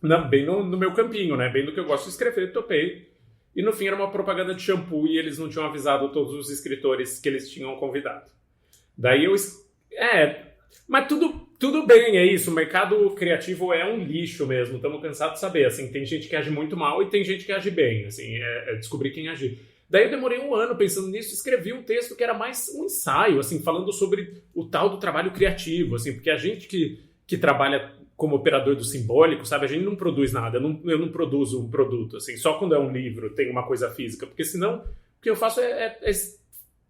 no meu campinho, né, bem do que eu gosto de escrever, topei. E no fim era uma propaganda de shampoo, e eles não tinham avisado todos os escritores que eles tinham convidado. Daí mas tudo bem, é isso. O mercado criativo é um lixo mesmo. Estamos cansados de saber. Assim, tem gente que age muito mal e tem gente que age bem. Assim, é descobrir quem agir. Daí eu demorei um ano pensando nisso, escrevi um texto que era mais um ensaio, assim, falando sobre o tal do trabalho criativo, assim, porque a gente que trabalha como operador do simbólico, sabe, a gente não produz nada. Eu não produzo um produto, assim, só quando é um livro tem uma coisa física, porque senão o que eu faço é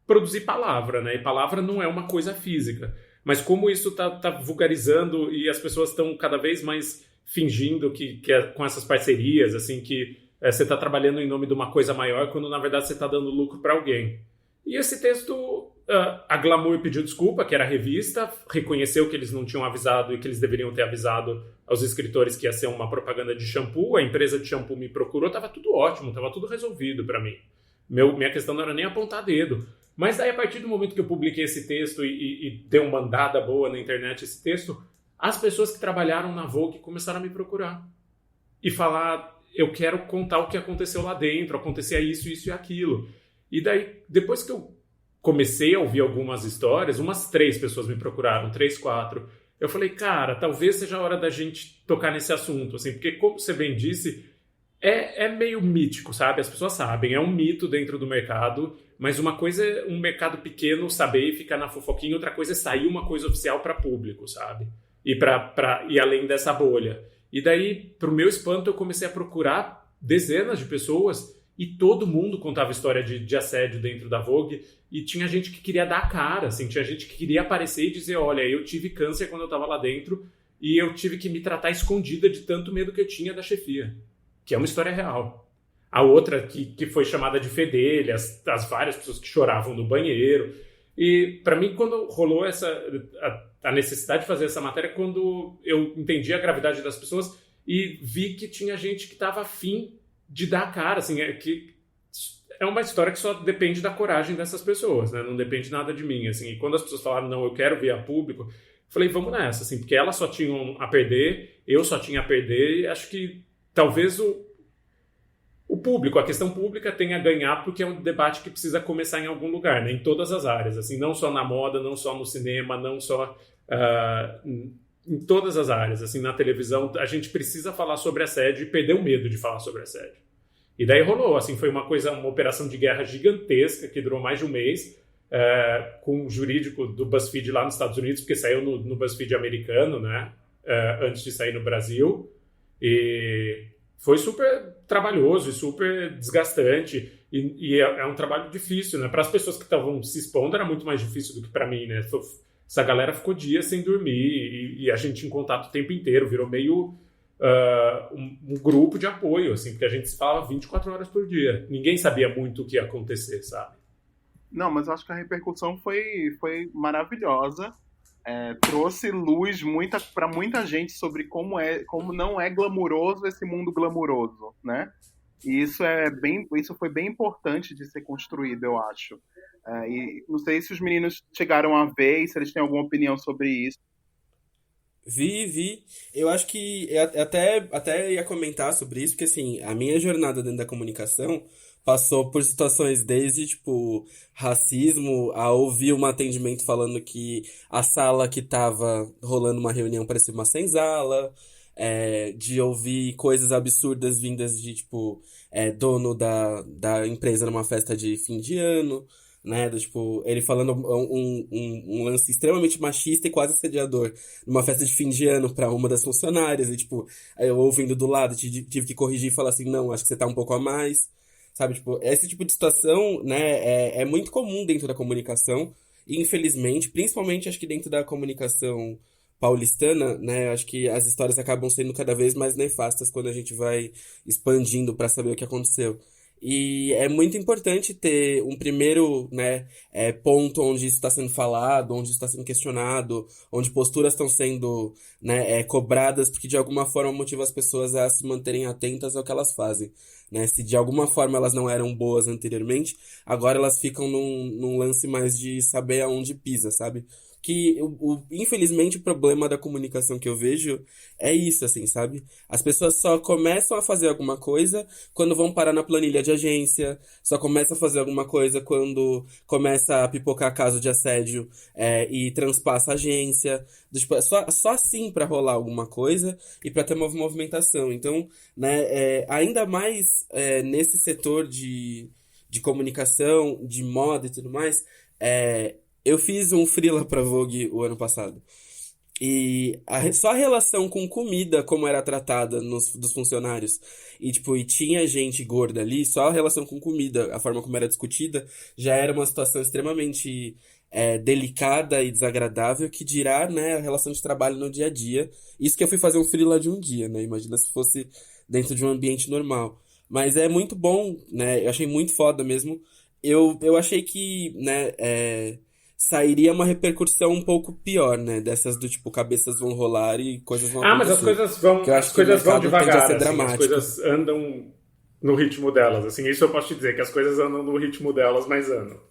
produzir palavra, né? E palavra não é uma coisa física. Mas como isso tá vulgarizando e as pessoas estão cada vez mais fingindo que com essas parcerias, assim, que você está trabalhando em nome de uma coisa maior, quando na verdade você está dando lucro para alguém. E esse texto, a Glamour pediu desculpa, que era a revista, reconheceu que eles não tinham avisado e que eles deveriam ter avisado aos escritores que ia ser uma propaganda de shampoo. A empresa de shampoo me procurou, estava tudo ótimo, estava tudo resolvido para mim. Minha questão não era nem apontar dedo. Mas daí, a partir do momento que eu publiquei esse texto e dei uma andada boa na internet esse texto, as pessoas que trabalharam na Vogue começaram a me procurar. E falar, eu quero contar o que aconteceu lá dentro, acontecia isso, isso e aquilo. E daí, depois que eu comecei a ouvir algumas histórias, umas 3 pessoas me procuraram, 3, 4. Eu falei, cara, talvez seja a hora da gente tocar nesse assunto, assim, porque como você bem disse, é meio mítico, sabe? As pessoas sabem, é um mito dentro do mercado, mas uma coisa é um mercado pequeno saber e ficar na fofoquinha, outra coisa é sair uma coisa oficial para público, sabe? E além dessa bolha. E daí, pro meu espanto, eu comecei a procurar dezenas de pessoas e todo mundo contava história de assédio dentro da Vogue, e tinha gente que queria dar a cara, assim, tinha gente que queria aparecer e dizer, olha, eu tive câncer quando eu estava lá dentro e eu tive que me tratar escondida de tanto medo que eu tinha da chefia, que é uma história real. A outra que foi chamada de fedelha, as várias pessoas que choravam no banheiro. E para mim, quando rolou a necessidade de fazer essa matéria, quando eu entendi a gravidade das pessoas e vi que tinha gente que estava afim de dar a cara, assim, que é uma história que só depende da coragem dessas pessoas, né? Não depende nada de mim, assim. E quando as pessoas falaram, não, eu quero vir a público, falei, vamos nessa, assim, porque elas só tinham a perder, eu só tinha a perder, e acho que talvez o público, a questão pública tem a ganhar, porque é um debate que precisa começar em algum lugar, né? Em todas as áreas, assim, não só na moda, não só no cinema, não só em todas as áreas, assim, na televisão, a gente precisa falar sobre assédio e perder o medo de falar sobre assédio. E daí rolou, assim, foi uma operação de guerra gigantesca que durou mais de um mês, com o jurídico do BuzzFeed lá nos Estados Unidos, porque saiu no BuzzFeed americano, né? Antes de sair no Brasil, e foi super trabalhoso e super desgastante, e é um trabalho difícil, né? Para as pessoas que estavam se expondo era muito mais difícil do que para mim, né? essa galera ficou dias sem dormir e a gente em contato o tempo inteiro, virou meio um grupo de apoio, assim, porque a gente se falava 24 horas por dia. Ninguém sabia muito o que ia acontecer, sabe? Não, mas eu acho que a repercussão foi maravilhosa. Trouxe luz para muita gente sobre como não é glamuroso esse mundo glamuroso, né? E isso foi bem importante de ser construído, eu acho. E não sei se os meninos chegaram a ver, e se eles têm alguma opinião sobre isso. Vi. Eu acho que eu até ia comentar sobre isso, porque assim, a minha jornada dentro da comunicação passou por situações desde, tipo, racismo, a ouvir um atendimento falando que a sala que tava rolando uma reunião parecia uma senzala, de ouvir coisas absurdas vindas de, tipo, dono da empresa numa festa de fim de ano. Né, tipo, ele falando um lance extremamente machista e quase assediador numa festa de fim de ano pra uma das funcionárias, e tipo, aí eu ouvindo do lado, tive que corrigir e falar assim, não, acho que você tá um pouco a mais, sabe, tipo, esse tipo de situação, né, é muito comum dentro da comunicação, e infelizmente, principalmente acho que dentro da comunicação paulistana, né, acho que as histórias acabam sendo cada vez mais nefastas quando a gente vai expandindo pra saber o que aconteceu. E é muito importante ter um primeiro, né, ponto onde isso está sendo falado, onde isso está sendo questionado, onde posturas estão sendo, né, cobradas, porque de alguma forma motiva as pessoas a se manterem atentas ao que elas fazem. Né? Se de alguma forma elas não eram boas anteriormente, agora elas ficam num lance mais de saber aonde pisa, sabe? Que, infelizmente, o problema da comunicação que eu vejo é isso, assim, sabe? As pessoas só começam a fazer alguma coisa quando vão parar na planilha de agência, só começam a fazer alguma coisa quando começa a pipocar caso de assédio e transpassa a agência. Tipo, só assim pra rolar alguma coisa e pra ter uma movimentação. Então, né, ainda mais nesse setor de comunicação, de moda e tudo mais, eu fiz um freela pra Vogue o ano passado. E só a relação com comida, como era tratada dos funcionários, e tipo, e tinha gente gorda ali, só a relação com comida, a forma como era discutida, já era uma situação extremamente delicada e desagradável, que dirá, né, a relação de trabalho no dia a dia. Isso que eu fui fazer um freela de um dia, né? Imagina se fosse dentro de um ambiente normal. Mas é muito bom, né? Eu achei muito foda mesmo. Eu achei que, né, sairia uma repercussão um pouco pior, né? Dessas do tipo, cabeças vão rolar e coisas vão Mas as acontecer. coisas vão, Porque eu acho as que o coisas vão mercado tende a devagar, ser assim, as dramático. coisas andam no ritmo delas, assim, isso eu posso te dizer, que as coisas andam no ritmo delas, mas andam.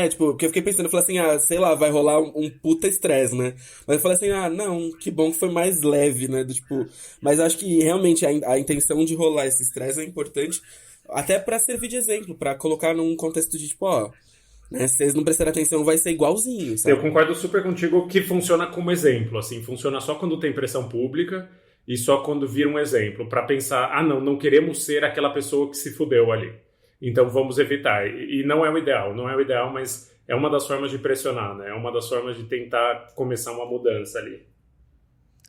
Tipo, porque eu fiquei pensando, eu falei assim, sei lá, vai rolar um puta estresse, né? Mas eu falei assim, não, que bom que foi mais leve, né? Do, tipo, mas acho que realmente a intenção de rolar esse estresse é importante, até pra servir de exemplo, pra colocar num contexto de, tipo, ó, né? Se vocês não prestarem atenção, vai ser igualzinho, Eu sabe? concordo super contigo que funciona como exemplo, assim, funciona só quando tem pressão pública e só quando vira um exemplo, pra pensar, não queremos ser aquela pessoa que se fudeu ali. Então vamos evitar. E não é o ideal, mas é uma das formas de pressionar, né? É uma das formas de tentar começar uma mudança ali.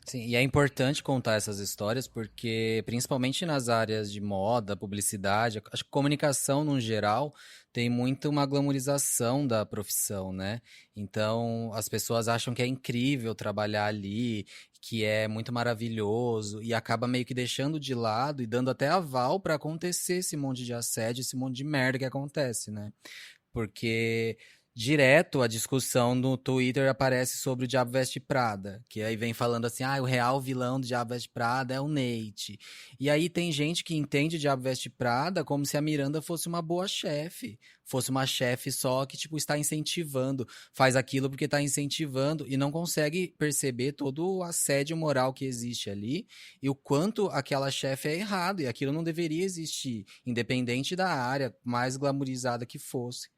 Sim, e é importante contar essas histórias porque, principalmente nas áreas de moda, publicidade, acho que comunicação no geral tem muito uma glamorização da profissão, né? Então, as pessoas acham que é incrível trabalhar ali, que é muito maravilhoso e acaba meio que deixando de lado e dando até aval para acontecer esse monte de assédio, esse monte de merda que acontece, né? Porque direto a discussão no Twitter aparece sobre o Diabo Veste Prada, que aí vem falando assim, o real vilão do Diabo Veste Prada é o Nate. E aí tem gente que entende o Diabo Veste Prada como se a Miranda fosse uma boa chefe, fosse uma chefe só que, tipo, está incentivando, faz aquilo porque está incentivando e não consegue perceber todo o assédio moral que existe ali e o quanto aquela chefe é errado e aquilo não deveria existir, independente da área mais glamourizada que fosse.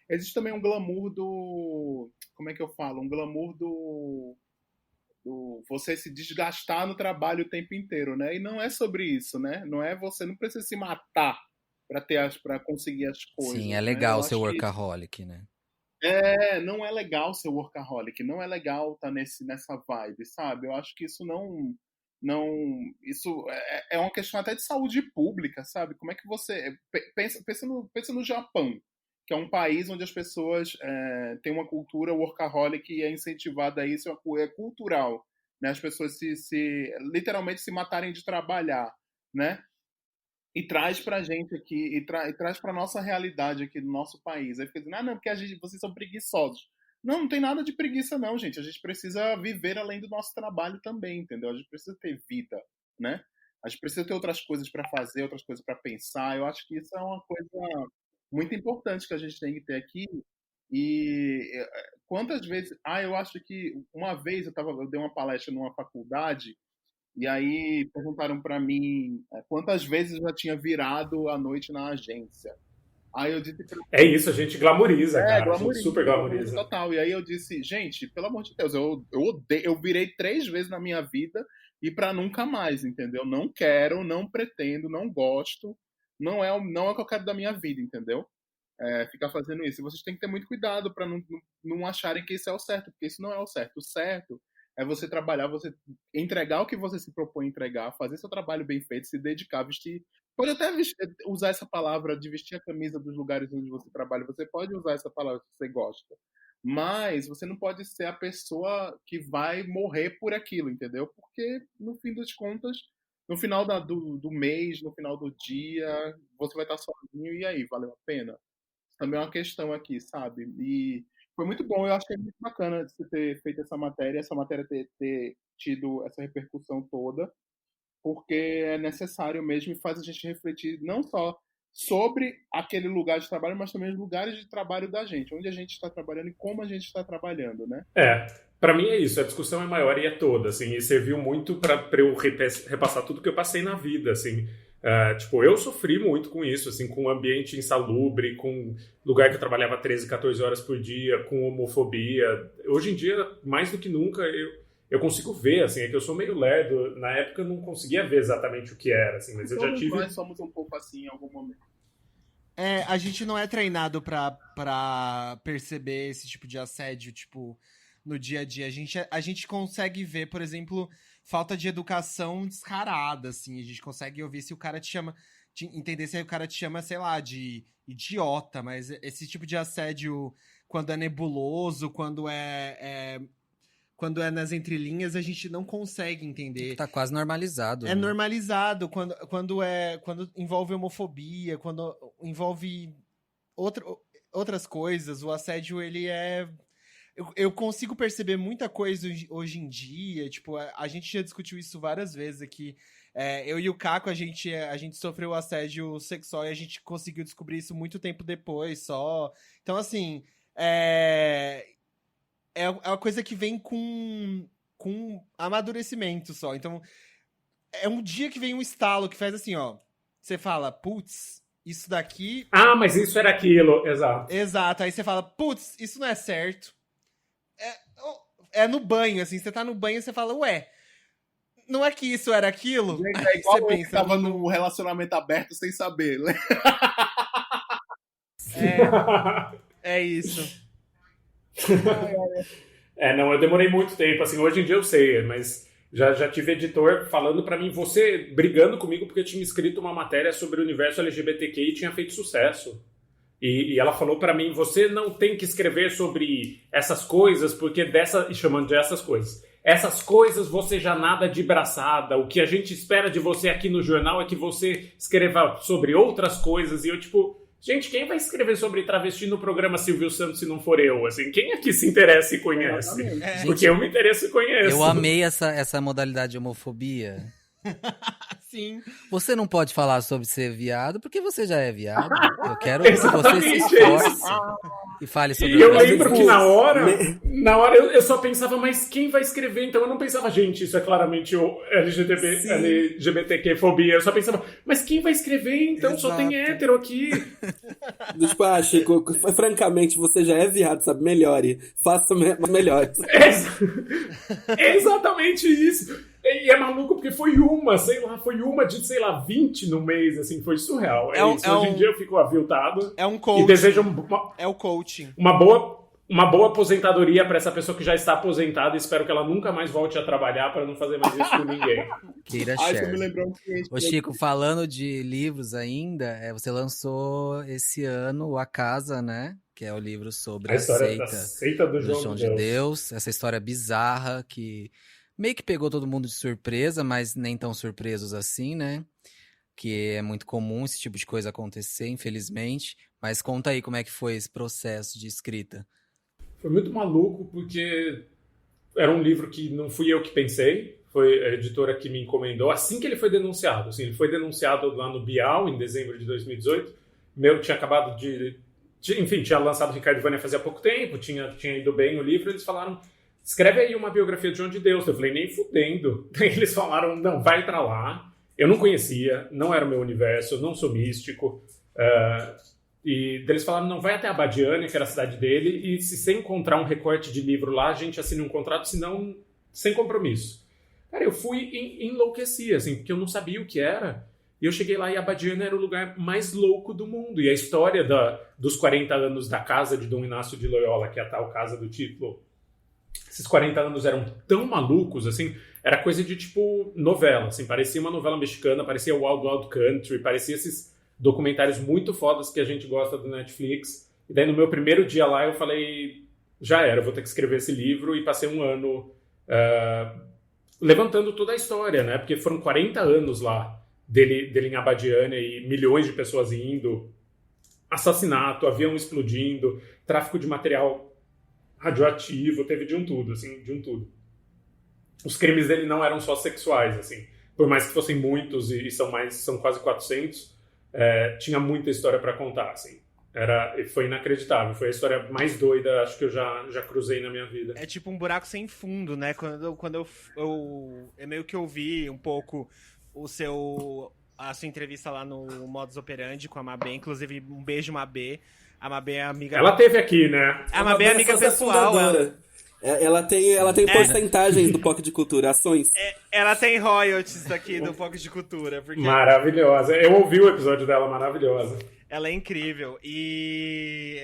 Existe também um glamour do. Como é que eu falo? Um glamour do você se desgastar no trabalho o tempo inteiro, né? E não é sobre isso, né? Você não precisa se matar para conseguir as coisas. Sim, é né? legal Eu ser acho que workaholic, né? não é legal ser workaholic, não é legal estar nessa vibe, sabe? Eu acho que isso isso é uma questão até de saúde pública, sabe? Como é que você pensa no Japão? que é um país onde as pessoas têm uma cultura workaholic e é incentivada a isso, é cultural, né? As pessoas literalmente se matarem de trabalhar, né? E traz pra gente aqui, e traz pra nossa realidade aqui do nosso país. Aí fica dizendo, não, porque vocês são preguiçosos. Não, não tem nada de preguiça não, gente. A gente precisa viver além do nosso trabalho também, entendeu? A gente precisa ter vida, né? A gente precisa ter outras coisas pra fazer, outras coisas pra pensar. Eu acho que isso é uma coisa muito importante que a gente tem que ter aqui. E quantas vezes... eu acho que uma vez eu dei uma palestra numa faculdade. E aí perguntaram pra mim quantas vezes eu já tinha virado à noite na agência. Aí eu disse É isso, a gente glamoriza, cara. A gente glamoriza, super glamoriza. total. E aí eu disse, gente, pelo amor de Deus, eu odeio, eu virei 3 vezes na minha vida e pra nunca mais, entendeu? Não quero, não pretendo, não gosto, não é o que eu quero da minha vida, entendeu? Ficar fazendo isso. E vocês têm que ter muito cuidado pra não acharem que isso é o certo, porque isso não é o certo. O certo é você trabalhar, você entregar o que você se propõe a entregar, fazer seu trabalho bem feito, se dedicar, vestir. Pode até usar essa palavra de vestir a camisa dos lugares onde você trabalha. Você pode usar essa palavra se você gosta. Mas você não pode ser a pessoa que vai morrer por aquilo, entendeu? Porque, no fim das contas, no final do mês, no final do dia, você vai estar sozinho e aí, valeu a pena? Também é uma questão aqui, sabe? E foi muito bom, eu achei muito bacana de você ter feito essa matéria ter tido essa repercussão toda, porque é necessário mesmo e faz a gente refletir não só sobre aquele lugar de trabalho, mas também os lugares de trabalho da gente, onde a gente está trabalhando e como a gente está trabalhando, né? Pra mim é isso, a discussão é maior e é toda, assim, e serviu muito pra eu repassar tudo que eu passei na vida, assim. Eu sofri muito com isso, assim, com um ambiente insalubre, com lugar que eu trabalhava 13, 14 horas por dia, com homofobia. Hoje em dia, mais do que nunca, eu consigo ver, assim, é que eu sou meio lerdo. Na época eu não conseguia ver exatamente o que era, assim, mas eu já tive... Nós somos um pouco assim em algum momento. A gente não é treinado pra perceber esse tipo de assédio, tipo, no dia a dia. A gente consegue ver, por exemplo, falta de educação descarada, assim. A gente consegue ouvir se o cara te chama... entender se o cara te chama, sei lá, de idiota. Mas esse tipo de assédio, quando é nebuloso, quando é nas entrelinhas, a gente não consegue entender. Tá quase normalizado. É normalizado quando envolve homofobia, quando envolve outras coisas. O assédio, ele é... Eu consigo perceber muita coisa hoje em dia. Tipo, a gente já discutiu isso várias vezes aqui. Eu e o Caco, a gente sofreu assédio sexual e a gente conseguiu descobrir isso muito tempo depois só. Então, assim... É uma coisa que vem com amadurecimento só. Então, é um dia que vem um estalo que faz assim, ó. Você fala, putz, isso daqui... mas isso era aquilo, exato. Exato, aí você fala, putz, isso não é certo. É no banho, assim, você tá no banho e você fala, ué, não é que isso era aquilo? Gente, Aí igual você eu pensa... que tava num relacionamento aberto sem saber, né? É isso. Não, eu demorei muito tempo, assim, hoje em dia eu sei, mas já tive editor falando pra mim, você brigando comigo porque eu tinha escrito uma matéria sobre o universo LGBTQ e tinha feito sucesso. E ela falou pra mim, você não tem que escrever sobre essas coisas, porque e chamando de essas coisas você já nada de braçada, o que a gente espera de você aqui no jornal é que você escreva sobre outras coisas, e eu tipo... Gente, quem vai escrever sobre travesti no programa Silvio Santos se não for eu? Assim, quem aqui se interessa e conhece? Porque eu me interesso e conheço. Eu amei essa modalidade de homofobia. Sim. Você não pode falar sobre ser viado porque você já é viado. Eu quero que você se Exatamente, esforce e fale sobre E eu outras lembro coisas. que na hora eu só pensava, mas quem vai escrever? Então eu não pensava, gente, isso é claramente o LGBTQ-fobia. Eu só pensava, mas quem vai escrever? Então só tem hétero aqui. Tipo, Chico, francamente, você já é viado, sabe? Melhore. Faça melhor. É exatamente isso. E é maluco porque foi uma de, 20 no mês, assim, foi surreal. Isso. Hoje em dia eu fico aviltado. É um coaching. E desejo É o coaching. uma boa uma boa aposentadoria para essa pessoa que já está aposentada e espero que ela nunca mais volte a trabalhar para não fazer mais isso com ninguém. Keira Ai, você me Share. lembrou um cliente. Ô Chico, falando de livros ainda, você lançou esse ano o A Casa, né? Que é o livro sobre A a história da seita seita do do João João de de Deus. Deus. Essa história bizarra que meio que pegou todo mundo de surpresa, mas nem tão surpresos assim, né? Que é muito comum esse tipo de coisa acontecer, infelizmente. Mas conta aí como é que foi esse processo de escrita. Foi muito maluco porque era um livro que não fui eu que pensei, foi a editora que me encomendou assim que ele foi denunciado. Assim, ele foi denunciado lá no Bial em dezembro de 2018. Meu tinha acabado enfim, tinha lançado Ricardo Vânia fazia pouco tempo, tinha ido bem o livro, eles falaram, escreve aí uma biografia de João de Deus. Eu falei, nem fudendo. Eles falaram, não, vai pra lá. Eu não conhecia, não era o meu universo, eu não sou místico. E eles falaram, não, vai até Abadiânia, que era a cidade dele, e se você encontrar um recorte de livro lá, a gente assina um contrato, senão, sem compromisso. Cara, eu fui e enlouqueci, assim, porque eu não sabia o que era. E eu cheguei lá e Abadiânia era o lugar mais louco do mundo. E a história dos 40 anos da casa de Dom Inácio de Loyola, que é a tal casa do título, esses 40 anos eram tão malucos, assim, era coisa de, tipo, novela, assim, parecia uma novela mexicana, parecia Wild Wild Country, parecia esses documentários muito fodas que a gente gosta do Netflix. E daí, no meu primeiro dia lá, eu falei, já era, eu vou ter que escrever esse livro, e passei um ano levantando toda a história, né, porque foram 40 anos lá dele em Abadiânia e milhões de pessoas indo, assassinato, avião explodindo, tráfico de material radioativo, teve de um tudo, assim, de um tudo. Os crimes dele não eram só sexuais, assim, por mais que fossem muitos e são quase 400, tinha muita história para contar, assim. Foi inacreditável, foi a história mais doida, acho que eu já cruzei na minha vida. É tipo um buraco sem fundo, né? Quando eu meio que ouvi um pouco a sua entrevista lá no Modus Operandi com a Mabê, inclusive um beijo, Mabê. A Mabê é amiga... Ela teve aqui, né? A Mabê é amiga pessoal. Ela tem porcentagens do POC de Cultura, ações. Ela tem royalties aqui do POC de Cultura. Porque Maravilhosa. Eu ouvi o episódio dela, maravilhosa. ela é incrível. E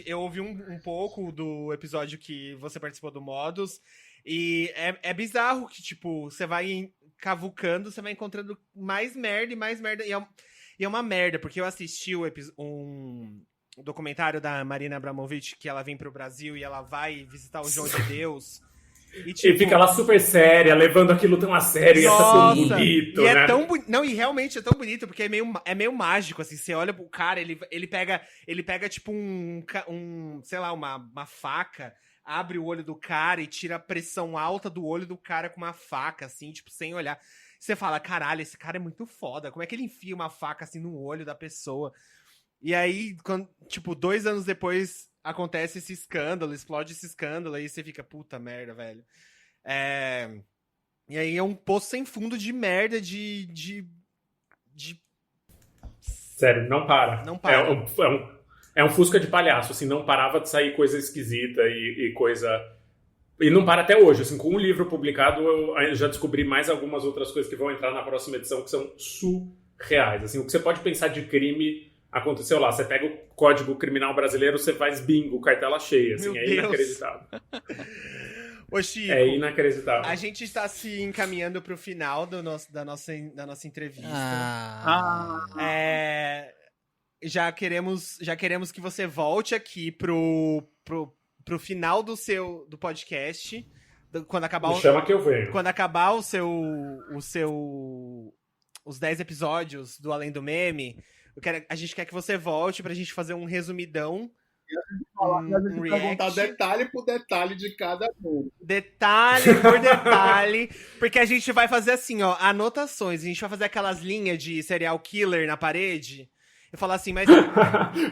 eu ouvi um pouco do episódio que você participou do Modus. E é bizarro que, tipo, você vai cavucando, você vai encontrando mais merda e mais merda. E é uma merda, porque eu assisti um documentário da Marina Abramovic, que ela vem pro Brasil e ela vai visitar o João de Deus. E fica lá super séria, levando aquilo tão a sério, nossa, e é tão bonito, e né? é tão Não, e realmente é tão bonito, porque é meio mágico, assim, você olha pro cara, ele pega tipo sei lá, uma faca, abre o olho do cara e tira a pressão alta do olho do cara com uma faca, assim, tipo, sem olhar. Você fala, caralho, esse cara é muito foda, como é que ele enfia uma faca, assim, no olho da pessoa? E aí, tipo, 2 anos depois acontece esse escândalo, explode esse escândalo, aí você fica, puta merda, velho. E aí é um poço sem fundo de merda, de... Sério, não para. Não para. É um Fusca de palhaço, assim, não parava de sair coisa esquisita e coisa... E não para até hoje, assim, com um livro publicado eu já descobri mais algumas outras coisas que vão entrar na próxima edição que são surreais, assim, o que você pode pensar de crime aconteceu lá, você pega o Código Criminal Brasileiro, você faz bingo, cartela cheia, assim, Meu é Deus. Inacreditável. Ô, Chico, É inacreditável. a gente está se encaminhando pro final da nossa entrevista. Já queremos que você volte aqui pro final do podcast. Quando acabar Me chama que eu venho. Quando acabar os 10 episódios do Além do Meme, a gente quer que você volte pra gente fazer um resumidão. A gente vai contar detalhe por detalhe de cada um. Detalhe por detalhe. Porque a gente vai fazer assim, ó, anotações. A gente vai fazer aquelas linhas de serial killer na parede. Eu falar assim, mas...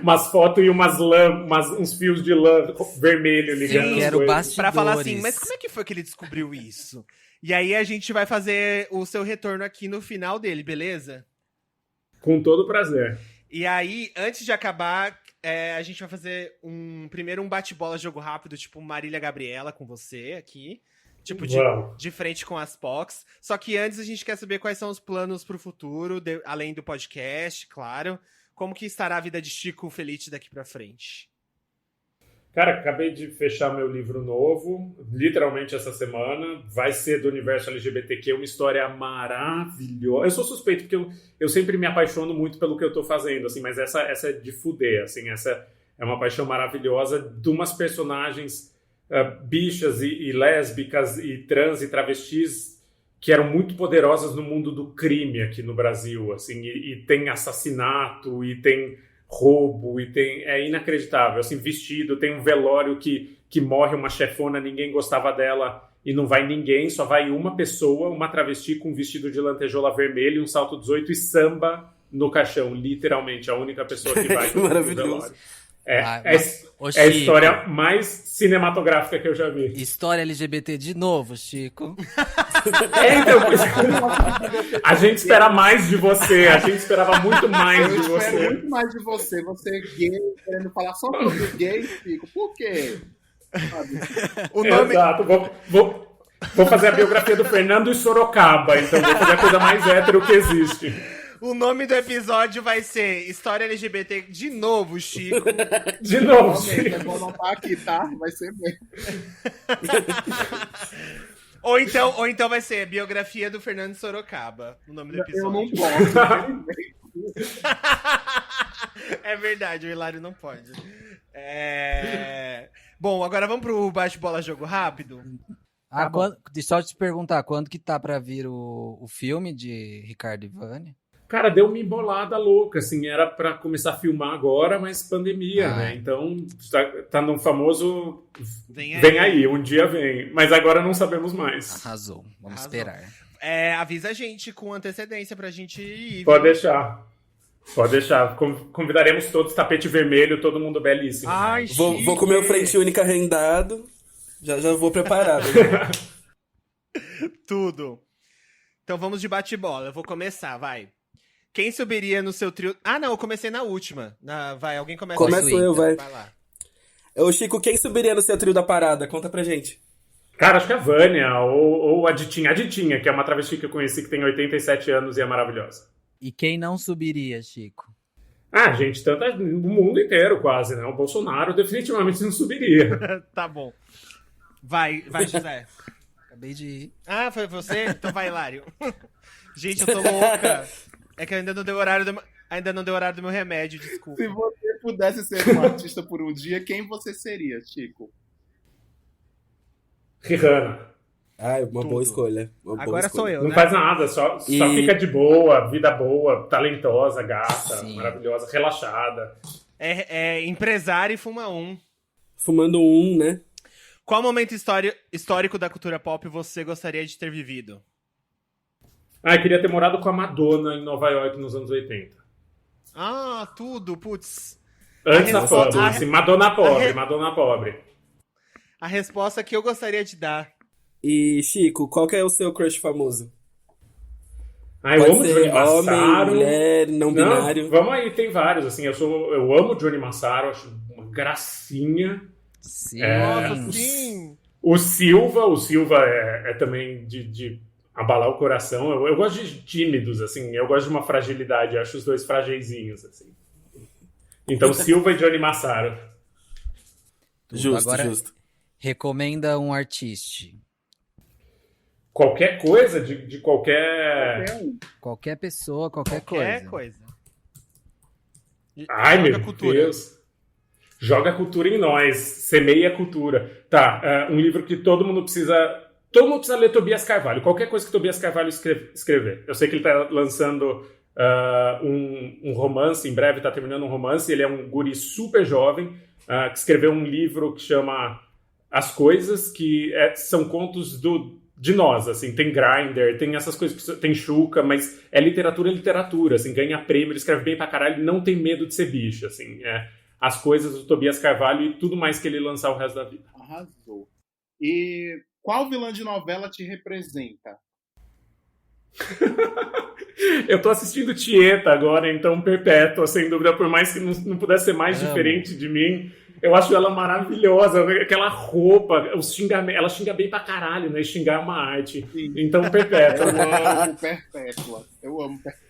umas fotos e uns fios de lã vermelho ligando. Eu quero bastidores. Pra falar assim, mas como é que foi que ele descobriu isso? E aí a gente vai fazer o seu retorno aqui no final dele, beleza? Com todo prazer. E aí, antes de acabar, a gente vai fazer primeiro um bate-bola jogo rápido, tipo Marília Gabriela com você aqui. Tipo, de frente com as POCs. Só que antes a gente quer saber quais são os planos pro futuro, além do podcast, claro. Como que estará a vida de Chico Felice daqui pra frente? Cara, acabei de fechar meu livro novo, literalmente essa semana. Vai ser do universo LGBTQ, uma história maravilhosa. Eu sou suspeito, porque eu sempre me apaixono muito pelo que eu tô fazendo, assim, mas essa é de fuder, assim, essa é uma paixão maravilhosa de umas personagens bichas e lésbicas e trans e travestis que eram muito poderosas no mundo do crime aqui no Brasil, assim, e tem assassinato, e tem roubo, e é inacreditável, assim, vestido, tem um velório que morre uma chefona, ninguém gostava dela, e não vai ninguém, só vai uma pessoa, uma travesti com um vestido de lantejola vermelho, um salto 18 e samba no caixão, literalmente, a única pessoa que vai no velório. É a história mais cinematográfica que eu já vi. História LGBT de novo, Chico. Então, a gente espera mais de você. A gente esperava muito mais de você. Eu espero muito mais de você. Você é gay, querendo falar só com os gays, Chico. Por quê? O nome... Exato. Vou fazer a biografia do Fernando e Sorocaba. Então vou fazer a coisa mais hétero que existe. O nome do episódio vai ser História LGBT de novo, Chico. De novo, Realmente, Chico. eu vou anotar aqui, tá? Vai ser mesmo. Ou então vai ser Biografia do Fernando Sorocaba, o nome do episódio. Eu não posso. É verdade, o Hilário não pode. Bom, agora vamos pro bate-bola jogo rápido? Deixa eu te perguntar, quando que tá pra vir o filme de Ricardo e Vânia? Cara, deu uma embolada louca, assim, era pra começar a filmar agora, mas pandemia, né? Então, tá no famoso vem aí, um dia vem. Mas agora não sabemos mais. Arrasou, vamos esperar. Avisa a gente com antecedência pra gente ir. Pode deixar. Convidaremos todos, tapete vermelho, todo mundo belíssimo. Ai, Vou com o meu frente única rendado, já vou preparado. Tudo. Então vamos de bate-bola, eu vou começar, vai. Quem subiria no seu trio... Ah, não, eu comecei na última. Vai, alguém começa. Começo eu, vai. Vai lá. Ô, Chico, quem subiria no seu trio da parada? Conta pra gente. Cara, acho que é a Vânia, ou a Ditinha. A Ditinha, que é uma travesti que eu conheci que tem 87 anos e é maravilhosa. E quem não subiria, Chico? Gente, o mundo inteiro quase, né? O Bolsonaro definitivamente não subiria. Tá bom. Vai, José. Acabei de ir. Ah, foi você? Então vai, Hilário. Gente, eu tô louca. É que ainda não deu horário do meu remédio, desculpa. Se você pudesse ser um artista por um dia, quem você seria, Chico? Rihanna. Uma boa escolha. Agora sou eu, Não né? faz nada, só fica de boa, vida boa, talentosa, gata, Sim. maravilhosa, relaxada. É empresário e fuma um. Fumando um, né? Qual momento histórico da cultura pop você gostaria de ter vivido? Eu queria ter morado com a Madonna em Nova York nos anos 80. Ah, tudo, putz. Antes da fama, assim, Madonna pobre. A resposta que eu gostaria de dar. E, Chico, qual que é o seu crush famoso? Eu Pode amo ser Johnny homem, Massaro. mulher, não binário. Vamos aí, tem vários, assim, eu amo Johnny Massaro, acho uma gracinha. Sim. Nossa, sim! O Silva é também de abalar o coração. Eu gosto de tímidos, assim, eu gosto de uma fragilidade, eu acho os dois fragilzinhos, assim. Então, Silva e Johnny Massaro. Justo. Recomenda um artista. Qualquer coisa, de qualquer... Qualquer pessoa, qualquer coisa. Ai, Joga meu cultura. Deus. Joga cultura em nós. Semeia a cultura. Tá, um livro que todo mundo precisa ler Tobias Carvalho. Qualquer coisa que Tobias Carvalho escrever. Eu sei que ele tá lançando um romance, em breve tá terminando um romance. Ele é um guri super jovem, que escreveu um livro que chama As Coisas, que são contos de nós, assim, tem Grindr, tem essas coisas, tem Xuca, mas é literatura, assim, ganha prêmio, ele escreve bem pra caralho, não tem medo de ser bicho, assim, As Coisas do Tobias Carvalho e tudo mais que ele lançar o resto da vida. Arrasou. E qual vilã de novela te representa? Eu tô assistindo Tieta agora, então Perpétua, sem dúvida, por mais que não pudesse ser mais diferente de mim, eu acho ela maravilhosa, aquela roupa, os xingamentos, ela xinga bem pra caralho, né? Xingar é uma arte. Sim. Então, Perpétua. Eu amo Perpétua.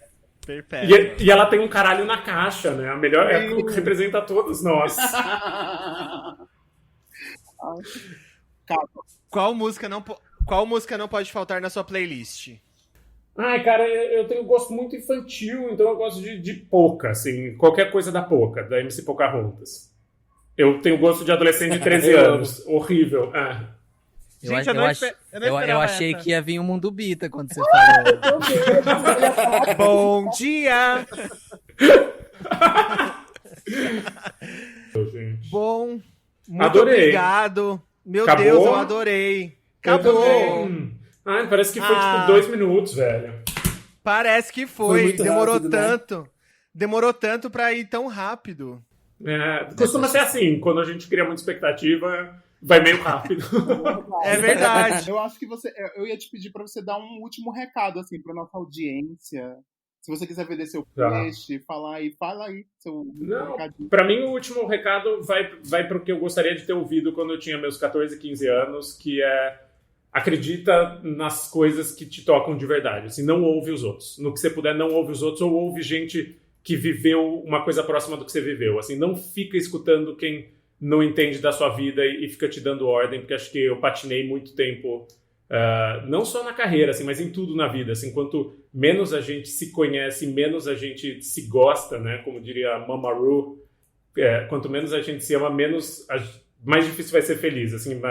Perfeito. E ela tem um caralho na caixa, né? A melhor é o que representa todos nós. Cara, Qual música não pode faltar na sua playlist? Ai, cara, eu tenho gosto muito infantil, então eu gosto de Poca, assim, qualquer coisa da Poca, da MC Pocahontas. Eu tenho gosto de adolescente de 13 anos, horrível. Gente, Eu achei que ia vir o Mundo Bita quando você falou. Bom dia! Gente. Bom, muito Adorei. obrigado. Meu Acabou? Deus, eu adorei. Eu Acabou. também. Ai, parece que foi tipo 2 minutos, velho. Parece que Foi foi. muito Demorou rápido, né? tanto. Demorou tanto pra ir tão rápido. Costuma ser assim, quando a gente cria muita expectativa, vai meio rápido. É verdade. Eu acho que eu ia te pedir pra você dar um último recado, assim, pra nossa audiência. Se você quiser vender seu Tá. peixe, fala aí seu Não, recadinho. pra mim o último recado vai pro que eu gostaria de ter ouvido quando eu tinha meus 14, 15 anos, que é acredita nas coisas que te tocam de verdade, assim, não ouve os outros. No que você puder, não ouve os outros, ou ouve gente que viveu uma coisa próxima do que você viveu, assim, não fica escutando quem não entende da sua vida e fica te dando ordem, porque acho que eu patinei muito tempo, não só na carreira, assim, mas em tudo na vida, assim, quanto menos a gente se conhece, menos a gente se gosta, né, como diria a Mama Ru, quanto menos a gente se ama, mais difícil vai ser feliz, assim,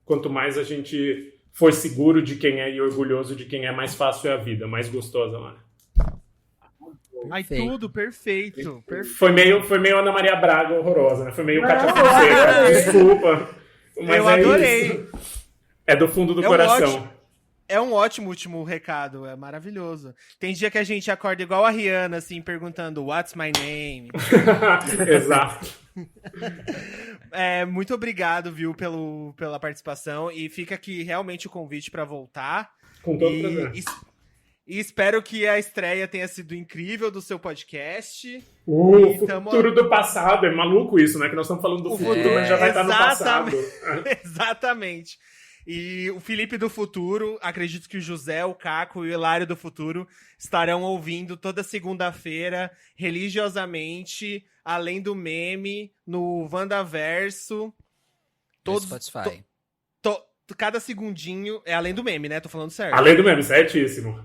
quanto mais a gente for seguro de quem é e orgulhoso de quem é, mais fácil é a vida, mais gostosa, mano. Ai, Perfeito. tudo perfeito. Foi meio Ana Maria Braga horrorosa, né? Foi meio Cátia Fonseca, desculpa. Mas Eu é adorei. isso. É do fundo do É um coração. É um ótimo último recado, é maravilhoso. Tem dia que a gente acorda igual a Rihanna, assim, perguntando What's my name? Exato. Muito obrigado, viu, pela participação. E fica aqui realmente o convite pra voltar. Com todo prazer. E espero que a estreia tenha sido incrível do seu podcast. O E tamo- futuro do passado. É maluco isso, né? Que nós estamos falando do O futuro, futuro, mas já vai estar no passado. Exatamente. E o Felipe do futuro, acredito que o José, o Caco e o Hilário do futuro estarão ouvindo toda segunda-feira, religiosamente, além do meme, no Wandaverso. No Spotify. Cada segundinho. É além do meme, né? Tô falando certo. Além do meme, certíssimo.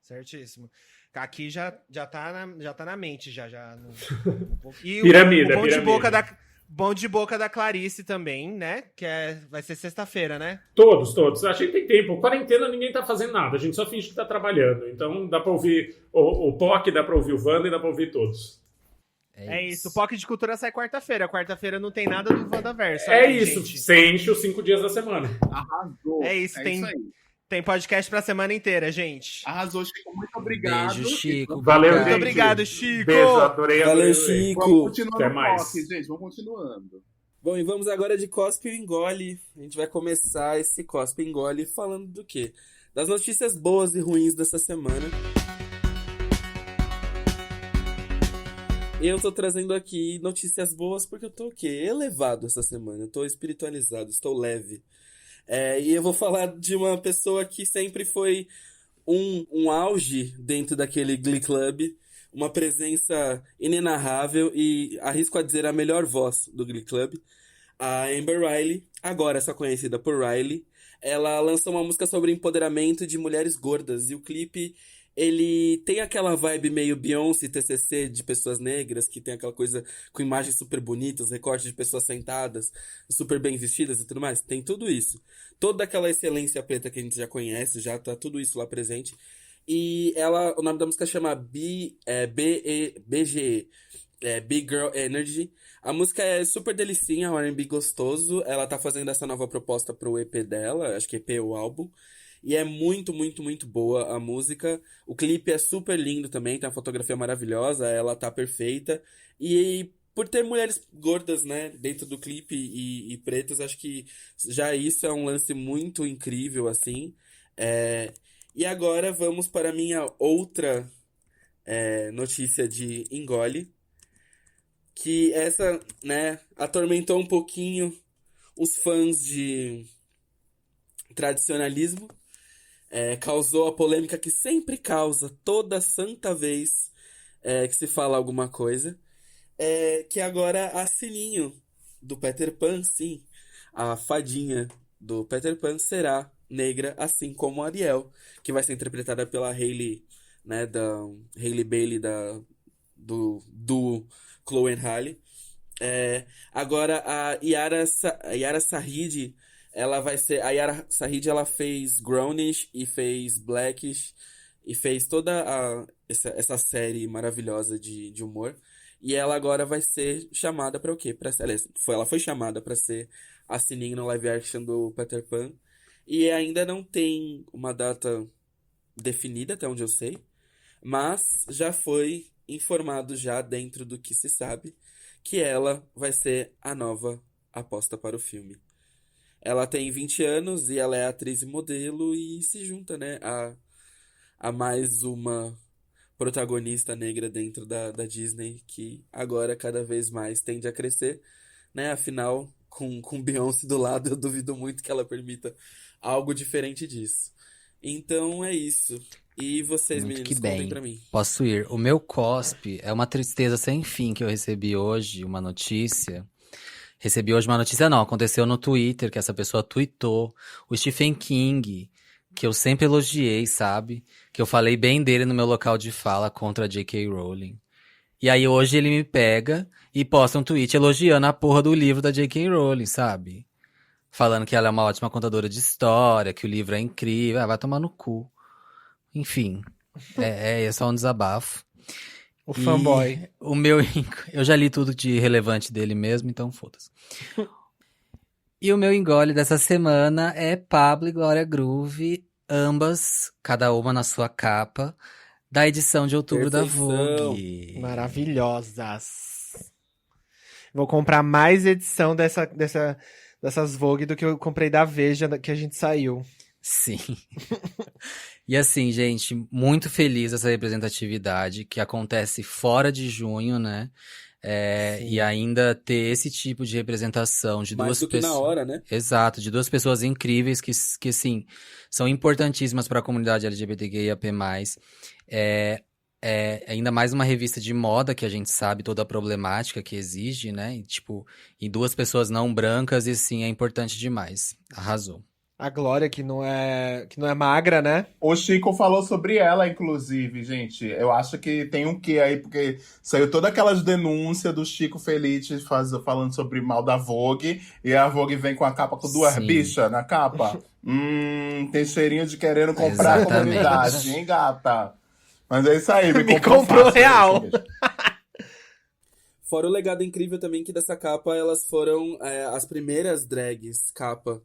Certíssimo. Aqui já tá na mente, já. E Piramida, o bom de piramida. bom de boca da Clarice também, né? Que vai ser sexta-feira, né? Todos. Achei que tem tempo. Quarentena, ninguém tá fazendo nada. A gente só finge que tá trabalhando. Então dá pra ouvir o POC, dá pra ouvir o Wanda e dá pra ouvir todos. É isso. O POC de Cultura sai quarta-feira. Quarta-feira não tem nada do Wandaverso. É aí, isso. gente. Você enche os 5 dias da semana. Arrasou. É isso, tem- isso aí. Tem podcast pra semana inteira, gente. Arrasou, Chico. Muito obrigado. Beijo, Chico. Valeu, Muito gente. obrigado, Chico. Beijo, adorei. Valeu, adorei. Vamos Chico. continuando Até o mais. POC, gente. Vamos continuando. Bom, e vamos agora de Cospe e Engole. A gente vai começar esse Cospe e Engole falando do quê? Das notícias boas e ruins dessa semana. Eu tô trazendo aqui notícias boas porque eu tô o quê? Elevado essa semana. Eu tô espiritualizado, estou leve. E eu vou falar de uma pessoa que sempre foi um auge dentro daquele Glee Club, uma presença inenarrável e arrisco a dizer a melhor voz do Glee Club, a Amber Riley, agora só conhecida por Riley. Ela lançou uma música sobre empoderamento de mulheres gordas e o clipe ele tem aquela vibe meio Beyoncé, TCC de pessoas negras, que tem aquela coisa com imagens super bonitas, recortes de pessoas sentadas, super bem vestidas e tudo mais. Tem tudo isso. Toda aquela excelência preta que a gente já conhece, já tá tudo isso lá presente. E o nome da música chama BGE, Big Girl Energy. A música é super delicinha, um R&B gostoso. Ela tá fazendo essa nova proposta pro EP dela, acho que EP ou álbum. E é muito, muito, muito boa a música. O clipe é super lindo também, tem uma fotografia maravilhosa, ela tá perfeita. E por ter mulheres gordas, né, dentro do clipe e pretas, acho que já isso é um lance muito incrível, assim. E agora vamos para a minha outra notícia de Engole. Que essa, né, atormentou um pouquinho os fãs de tradicionalismo. Causou a polêmica que sempre causa toda santa vez que se fala alguma coisa. Que agora a Sininho do Peter Pan, sim, a fadinha do Peter Pan será negra, assim como a Ariel, que vai ser interpretada pela Hailey, né, da Hailey Bailey do Chloe and Halle. Agora a Yara Shahidi, ela vai ser. A Yara Shahidi, ela fez Grownish e fez Blackish e fez toda essa série maravilhosa de humor. E ela agora vai ser chamada pra o quê? Aliás, ela foi chamada pra ser a Sininho no live action do Peter Pan. E ainda não tem uma data definida, até onde eu sei. Mas já foi informado já dentro do que se sabe que ela vai ser a nova aposta para o filme. Ela tem 20 anos e ela é atriz e modelo e se junta, né, a mais uma protagonista negra dentro da Disney, que agora cada vez mais tende a crescer, né? Afinal, com Beyoncé do lado, eu duvido muito que ela permita algo diferente disso. Então é isso. E vocês, Muito que meninos, contem bem. pra mim. Posso ir. O meu cospe é uma tristeza sem fim que eu recebi hoje, uma notícia. Recebi hoje uma notícia, não, aconteceu no Twitter, que essa pessoa tweetou o Stephen King, que eu sempre elogiei, sabe? Que eu falei bem dele no meu local de fala contra a J.K. Rowling. E aí hoje ele me pega e posta um tweet elogiando a porra do livro da J.K. Rowling, sabe? Falando que ela é uma ótima contadora de história, que o livro é incrível. Ah, vai tomar no cu. Enfim, é só um desabafo. O fanboy. O meu, eu já li tudo de relevante dele mesmo, então foda-se. E o meu engole dessa semana é Pablo e Glória Groove, ambas, cada uma na sua capa, da edição de outubro da Perfeição. Vogue. Maravilhosas. Vou comprar mais edição dessas Vogue do que eu comprei da Veja que a gente saiu. Sim. E assim, gente, muito feliz essa representatividade que acontece fora de junho, né? Sim. E ainda ter esse tipo de representação de Mais duas do que na pessoas. hora, né? Exato, de duas pessoas incríveis que assim, são importantíssimas para a comunidade LGBTQIAP+. Ainda mais uma revista de moda que a gente sabe toda a problemática que exige, né? E, tipo, e duas pessoas não brancas, e sim, é importante demais. Arrasou. A Glória, que não é magra, né? O Chico falou sobre ela, inclusive, gente. Eu acho que tem um quê aí, porque saiu todas aquelas denúncias do Chico Felice falando sobre mal da Vogue, e a Vogue vem com a capa com duas Sim. bichas na capa. Tem cheirinho de querendo comprar a Exatamente. comunidade, hein, gata? Mas é isso aí, Me comprou fácil, real. é isso mesmo. Fora o legado incrível também que dessa capa, elas foram as primeiras drags capa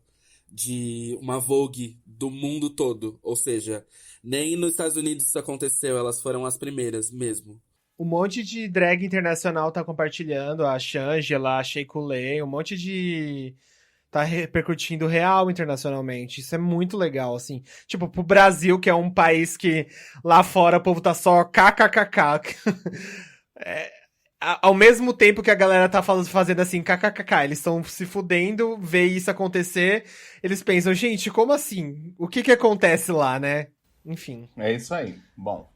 de uma Vogue do mundo todo. Ou seja, nem nos Estados Unidos isso aconteceu, elas foram as primeiras mesmo. Um monte de drag internacional tá compartilhando, a Shangela, a Shea Coulee, um monte de... tá repercutindo real internacionalmente. Isso é muito legal, assim. Tipo, pro Brasil, que é um país que lá fora o povo tá só kkkk. Ao mesmo tempo que a galera tá fazendo assim, kkkk, eles estão se fudendo, vê isso acontecer, eles pensam, gente, como assim? O que acontece lá, né? Enfim. É isso aí. Bom.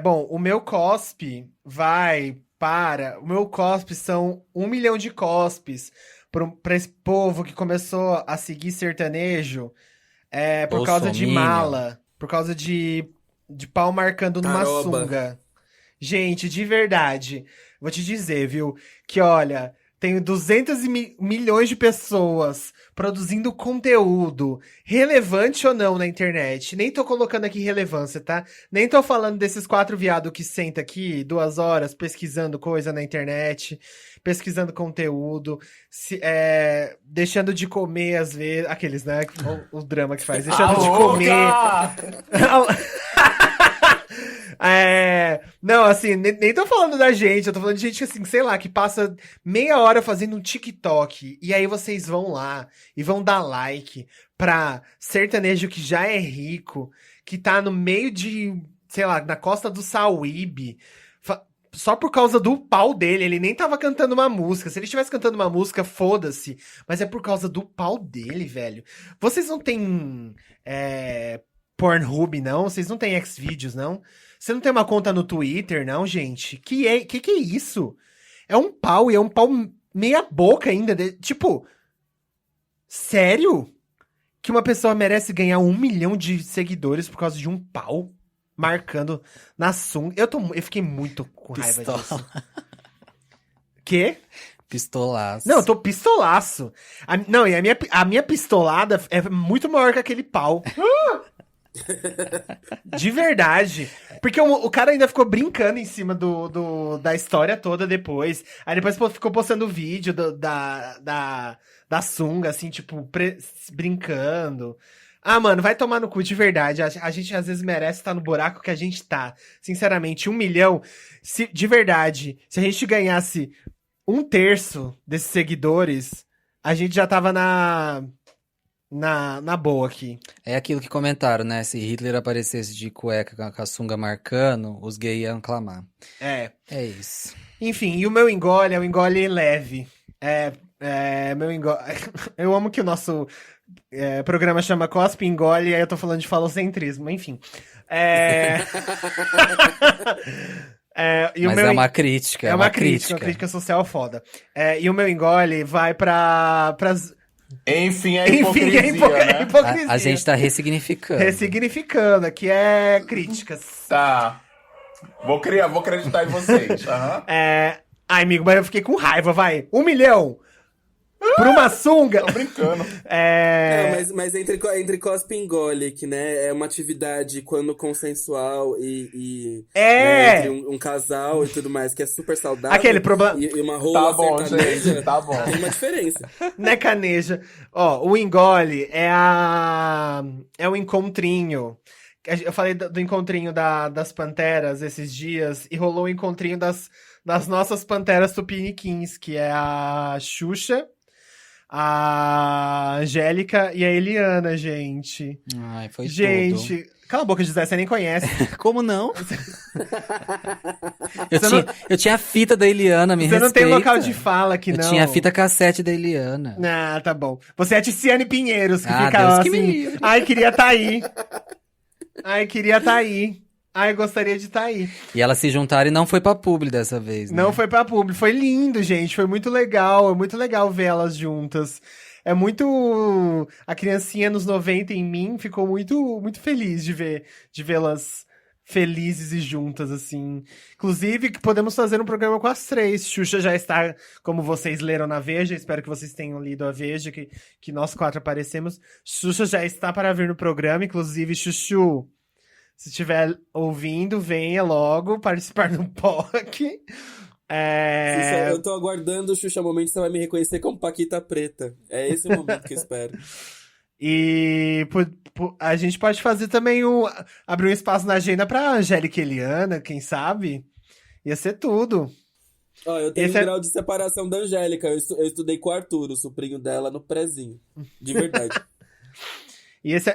Bom, o meu cospe vai para... O meu cospe são 1 milhão de cospes pra esse povo que começou a seguir sertanejo por causa de Bolsominion. mala, por causa de pau marcando numa Taroba. sunga. Gente, de verdade, vou te dizer, viu, que olha, tenho 200 milhões de pessoas produzindo conteúdo, relevante ou não na internet. Nem tô colocando aqui relevância, tá? Nem tô falando desses 4 viados que senta aqui 2 horas pesquisando coisa na internet, pesquisando conteúdo, deixando de comer às vezes, aqueles, né, o drama que faz, deixando de comer. Não, assim, nem tô falando da gente, eu tô falando de gente, assim, sei lá, que passa meia hora fazendo um TikTok, e aí vocês vão lá e vão dar like pra sertanejo que já é rico, que tá no meio de, sei lá, na costa do Sauíbe, só por causa do pau dele, ele nem tava cantando uma música, se ele estivesse cantando uma música, foda-se, mas é por causa do pau dele, velho. Vocês não tem Pornhub, não? Vocês não tem Xvideos, não? Você não tem uma conta no Twitter, não, gente? Que é isso? É um pau, e é um pau meia boca ainda. Tipo, Sério? Que uma pessoa merece ganhar 1 milhão de seguidores por causa de um pau marcando na sunga. Eu fiquei muito com raiva Pistola. disso. Quê? Pistolaço. Não, eu tô pistolaço. Não, e a minha pistolada é muito maior que aquele pau. De verdade. Porque o cara ainda ficou brincando em cima da história toda depois. Aí depois ficou postando vídeo da sunga, assim, tipo, brincando. Ah, mano, vai tomar no cu, de verdade. A gente às vezes merece estar no buraco que a gente tá. Sinceramente, 1 milhão. De verdade, se a gente ganhasse 1/3 desses seguidores, a gente já tava na boa aqui. É aquilo que comentaram, né? Se Hitler aparecesse de cueca com a sunga marcando, os gays iam clamar. É. É isso. Enfim, e o meu engole é um engole leve. Meu engole. Eu amo que o nosso programa chama Cospe Engole, e aí eu tô falando de falocentrismo, enfim. Mas é uma crítica. É uma crítica social foda. E o meu engole vai pras. Enfim, é Enfim, hipocrisia, é né? hipocrisia. A gente tá ressignificando. Ressignificando, que é críticas. Tá. Vou acreditar em vocês. Aham. Ai, amigo, mas eu fiquei com raiva, vai. 1 milhão! Por uma sunga! Tô brincando. Não, mas entre cospe e engole, que, né, é uma atividade quando consensual e né, entre um casal e tudo mais, que é super saudável. Aquele problema. E uma rola Tá bom, sertaneja, gente, tá bom. tem uma diferença. Né, caneja? Ó, o engole é o encontrinho. Eu falei do encontrinho das panteras esses dias, e rolou o encontrinho das nossas panteras tupiniquins, que é a Xuxa, a Angélica e a Eliana, gente. Ai, foi Gente, cala a boca, José, você nem conhece. tudo. Como não? Você Eu tinha a fita da Eliana, me Você não tem respeita. local de fala aqui, não. Eu tinha a fita cassete da Eliana. Ah, tá bom. Você é a Tiziane Pinheiros, que Ah, fica Deus lá que me assim. livre. Ai, queria tá aí. Ai, queria tá aí. Ai, gostaria de estar aí. E elas se juntaram e não foi pra publi dessa vez, né? Não foi pra público. Foi lindo, gente. Foi muito legal. É muito legal ver elas juntas. É muito... A criancinha nos 90 em mim ficou muito, muito feliz de vê-las felizes e juntas, assim. Inclusive, que podemos fazer um programa com as três. Xuxa já está, como vocês leram na Veja. Espero que vocês tenham lido a Veja, que nós 4 aparecemos. Xuxa já está para vir no programa. Inclusive, Chuchu... Se estiver ouvindo, venha logo participar do POC. Xuxa, eu tô aguardando o Xuxa momento que você vai me reconhecer como Paquita Preta. É esse o momento que eu espero. E a gente pode fazer também abrir um espaço na agenda pra Angélica e Eliana, quem sabe? Ia ser tudo. Ó, eu tenho Esse um grau de separação da Angélica. Eu estudei com o Arthur, o sobrinho dela, no prezinho. De verdade. E esse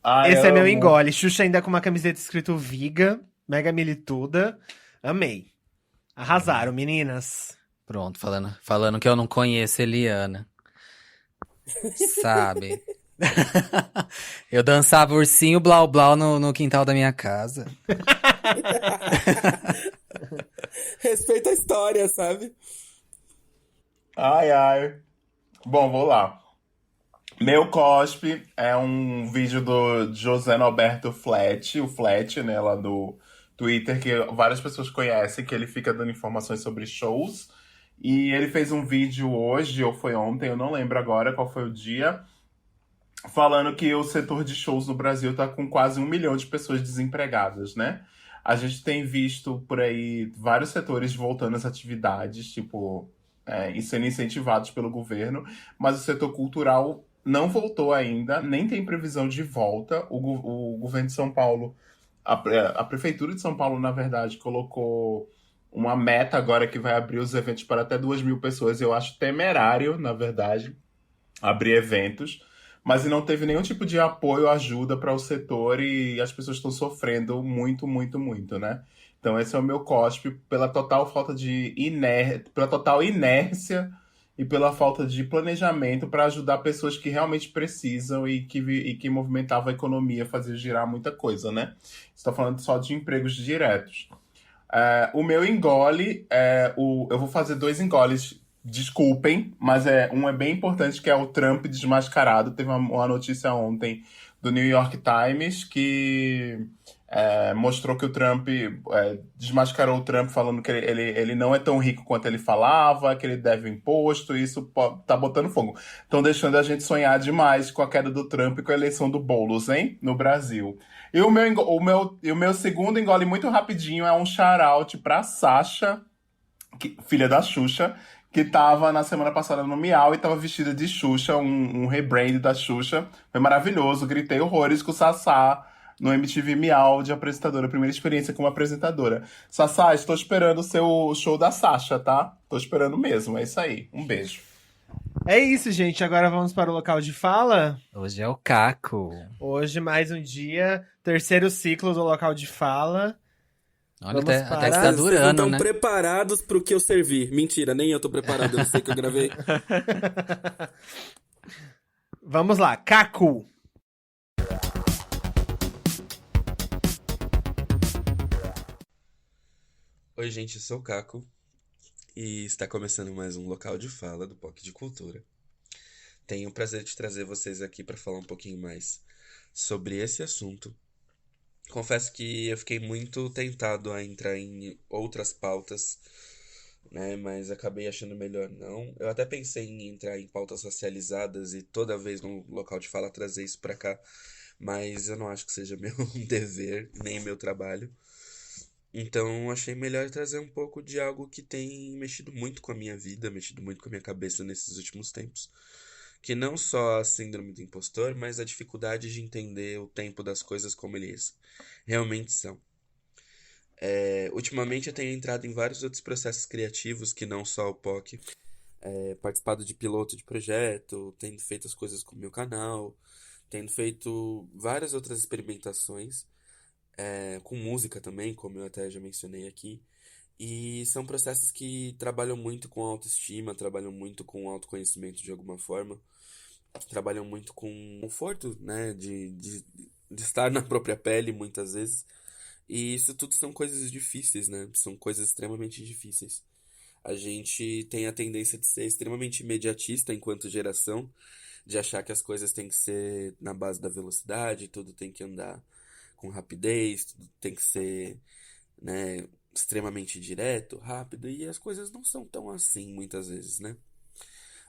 Ai, é meu amo. engole. Xuxa ainda com uma camiseta escrito Viga, mega milituda. Amei. Arrasaram, meninas. Pronto, falando que eu não conheço Eliana. Sabe? Eu dançava ursinho blau blau no quintal da minha casa. Respeita a história, sabe? Ai, ai. Bom, vou lá. Meu cospe é um vídeo do José Norberto Flat, o Flat, né, lá do Twitter, que várias pessoas conhecem, que ele fica dando informações sobre shows. E ele fez um vídeo hoje, ou foi ontem, eu não lembro agora qual foi o dia, falando que o setor de shows no Brasil tá com quase 1 milhão de pessoas desempregadas, né? A gente tem visto por aí vários setores voltando às atividades, tipo, e sendo incentivados pelo governo, mas o setor cultural não voltou ainda, nem tem previsão de volta. O governo de São Paulo, a prefeitura de São Paulo, na verdade, colocou uma meta agora que vai abrir os eventos para até 2.000 pessoas. Eu acho temerário, na verdade, abrir eventos, mas não teve nenhum tipo de apoio, ajuda para o setor e as pessoas estão sofrendo muito, muito, muito, né? Então esse é o meu cospe pela total falta de pela total inércia e pela falta de planejamento para ajudar pessoas que realmente precisam e que movimentavam a economia, fazer girar muita coisa, né? Estou falando só de empregos diretos. O meu engole, eu vou fazer 2 engoles desculpem, mas um é bem importante, que é o Trump desmascarado. Teve uma notícia ontem do New York Times que mostrou que o Trump desmascarou o Trump, falando que ele não é tão rico quanto ele falava, que ele deve imposto, e isso tá botando fogo. Estão deixando a gente sonhar demais com a queda do Trump e com a eleição do Boulos, hein? No Brasil. E o meu segundo engole muito rapidinho é um shout-out pra Sasha, filha da Xuxa, que tava na semana passada no Miau e tava vestida de Xuxa, um rebrand da Xuxa. Foi maravilhoso, gritei horrores com o Sassá no MTV Miau de apresentadora, primeira experiência como apresentadora. Sassá, estou esperando o seu show da Sasha, tá? Tô esperando mesmo, é isso aí. Um beijo. É isso, gente. Agora vamos para o local de fala. Hoje é o Caco. Hoje, mais um dia, terceiro ciclo do local de fala. Olha, Vamos até que parar. tá Vocês não durando, estão né? preparados pro que eu servi. Mentira, nem eu tô preparado, eu não sei o que eu gravei. Vamos lá, Caco. Oi, gente, eu sou o Caco e está começando mais um local de fala do POC de Cultura. Tenho o prazer de trazer vocês aqui para falar um pouquinho mais sobre esse assunto. Confesso que eu fiquei muito tentado a entrar em outras pautas, né, mas acabei achando melhor não. Eu até pensei em entrar em pautas socializadas e toda vez no local de fala trazer isso para cá, mas eu não acho que seja meu dever, nem meu trabalho. Então, achei melhor trazer um pouco de algo que tem mexido muito com a minha vida, mexido muito com a minha cabeça nesses últimos tempos. Que não só a síndrome do impostor, mas a dificuldade de entender o tempo das coisas como eles realmente são. Ultimamente eu tenho entrado em vários outros processos criativos que não só o POC. Participado de piloto de projeto, tendo feito as coisas com o meu canal, tendo feito várias outras experimentações. Com música também, como eu até já mencionei aqui. E são processos que trabalham muito com autoestima, trabalham muito com autoconhecimento de alguma forma, trabalham muito com conforto, né, de estar na própria pele muitas vezes. E isso tudo são coisas difíceis, né? São coisas extremamente difíceis. A gente tem a tendência de ser extremamente imediatista enquanto geração, de achar que as coisas têm que ser na base da velocidade, tudo tem que andar com rapidez, tudo tem que ser, né, extremamente direto, rápido, e as coisas não são tão assim muitas vezes, né?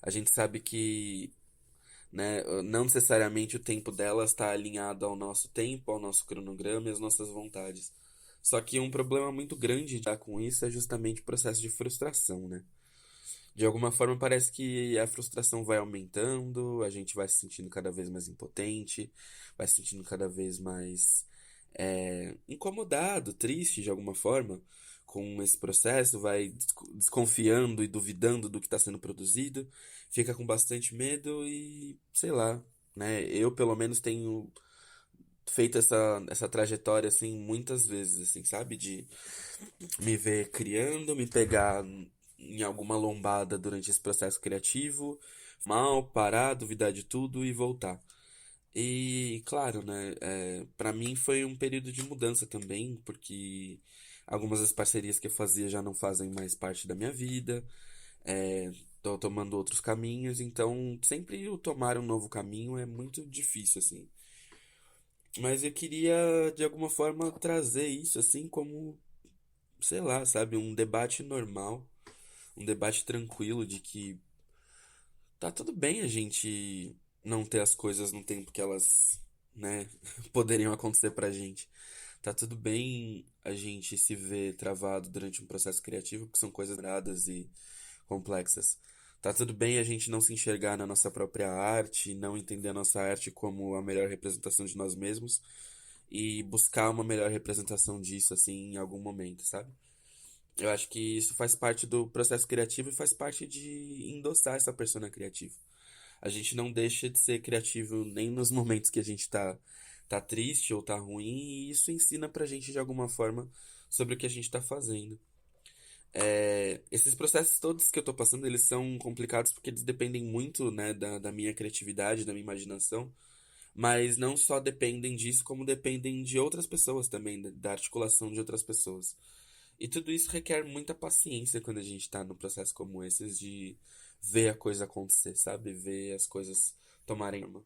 A gente sabe que, né, não necessariamente o tempo delas está alinhado ao nosso tempo, ao nosso cronograma e às nossas vontades. Só que um problema muito grande de lidar com isso é justamente o processo de frustração, né? De alguma forma parece que a frustração vai aumentando, a gente vai se sentindo cada vez mais impotente, vai se sentindo cada vez mais incomodado, triste de alguma forma com esse processo, vai desconfiando e duvidando do que está sendo produzido, fica com bastante medo e sei lá, né? Eu pelo menos tenho feito essa trajetória assim muitas vezes, assim, sabe? De me ver criando, me pegar em alguma lombada durante esse processo criativo, mal, parar, duvidar de tudo e voltar. E, claro, né, para mim foi um período de mudança também, porque algumas das parcerias que eu fazia já não fazem mais parte da minha vida, tô tomando outros caminhos, então sempre o tomar um novo caminho é muito difícil, assim. Mas eu queria, de alguma forma, trazer isso, assim, como, sei lá, sabe, um debate normal, um debate tranquilo de que tá tudo bem a gente não ter as coisas no tempo que elas, né, poderiam acontecer pra gente. Tá tudo bem a gente se ver travado durante um processo criativo, que são coisas gradas e complexas. Tá tudo bem a gente não se enxergar na nossa própria arte, não entender a nossa arte como a melhor representação de nós mesmos e buscar uma melhor representação disso, assim, em algum momento, sabe? Eu acho que isso faz parte do processo criativo e faz parte de endossar essa persona criativa. A gente não deixa de ser criativo nem nos momentos que a gente tá triste ou tá ruim, e isso ensina pra gente de alguma forma sobre o que a gente tá fazendo. Esses processos todos que eu tô passando, eles são complicados porque eles dependem muito, né, da minha criatividade, da minha imaginação, mas não só dependem disso, como dependem de outras pessoas também, da articulação de outras pessoas. E tudo isso requer muita paciência quando a gente tá num processo como esse de ver a coisa acontecer, sabe? Ver as coisas tomarem forma.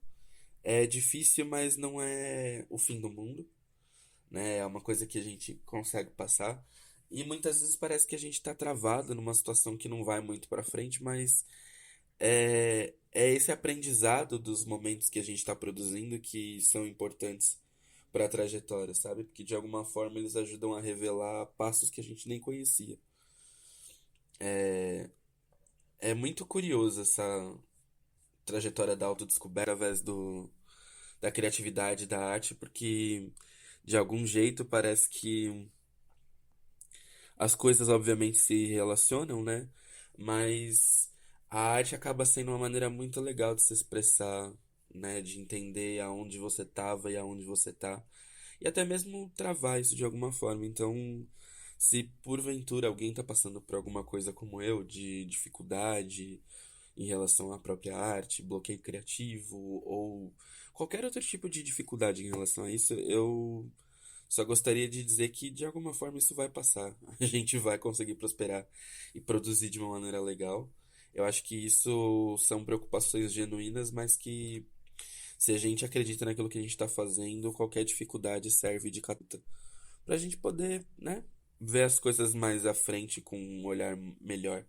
É difícil, mas não é o fim do mundo, né? É uma coisa que a gente consegue passar. E muitas vezes parece que a gente tá travado numa situação que não vai muito pra frente, mas é esse aprendizado dos momentos que a gente tá produzindo que são importantes pra trajetória, sabe? Porque de alguma forma eles ajudam a revelar passos que a gente nem conhecia. É, é muito curioso essa trajetória da autodescoberta através da criatividade, da arte, porque de algum jeito parece que as coisas obviamente se relacionam, né? Mas a arte acaba sendo uma maneira muito legal de se expressar, né? De entender aonde você estava e aonde você tá. E até mesmo travar isso de alguma forma. Então, se porventura alguém tá passando por alguma coisa como eu, de dificuldade em relação à própria arte, bloqueio criativo ou qualquer outro tipo de dificuldade em relação a isso, eu só gostaria de dizer que de alguma forma isso vai passar. A gente vai conseguir prosperar e produzir de uma maneira legal. Eu acho que isso são preocupações genuínas, mas que se a gente acredita naquilo que a gente está fazendo, qualquer dificuldade serve de catuta pra gente poder, né, ver as coisas mais à frente com um olhar melhor.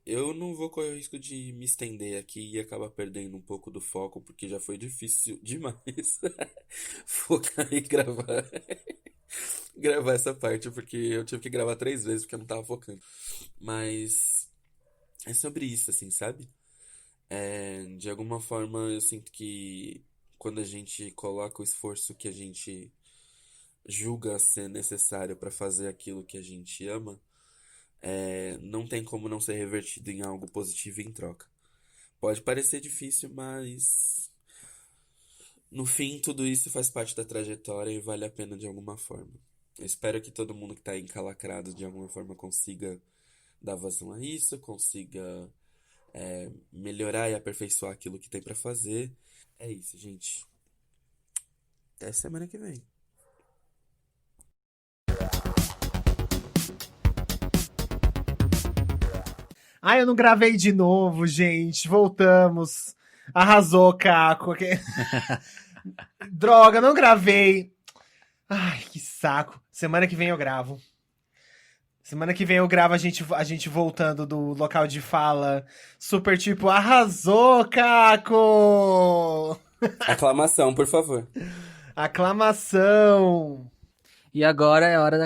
Eu não vou correr o risco de me estender aqui e acabar perdendo um pouco do foco, porque já foi difícil demais focar em gravar, gravar essa parte, porque eu tive que gravar 3 vezes porque eu não tava focando. Mas é sobre isso, assim, sabe? De alguma forma eu sinto que quando a gente coloca o esforço que a gente julga ser necessário para fazer aquilo que a gente ama, não tem como não ser revertido em algo positivo em troca. Pode parecer difícil, mas no fim tudo isso faz parte da trajetória e vale a pena de alguma forma. Eu espero que todo mundo que tá aí encalacrado de alguma forma consiga dar vazão a isso, consiga melhorar e aperfeiçoar aquilo que tem pra fazer. É isso, gente. Até semana que vem. Ai, eu não gravei de novo, gente. Voltamos. Arrasou, Caco. Droga, não gravei. Ai, que saco. Semana que vem eu gravo. Semana que vem eu gravo a gente voltando do local de fala. Super tipo, arrasou, Caco! Aclamação, por favor. Aclamação! E agora é a hora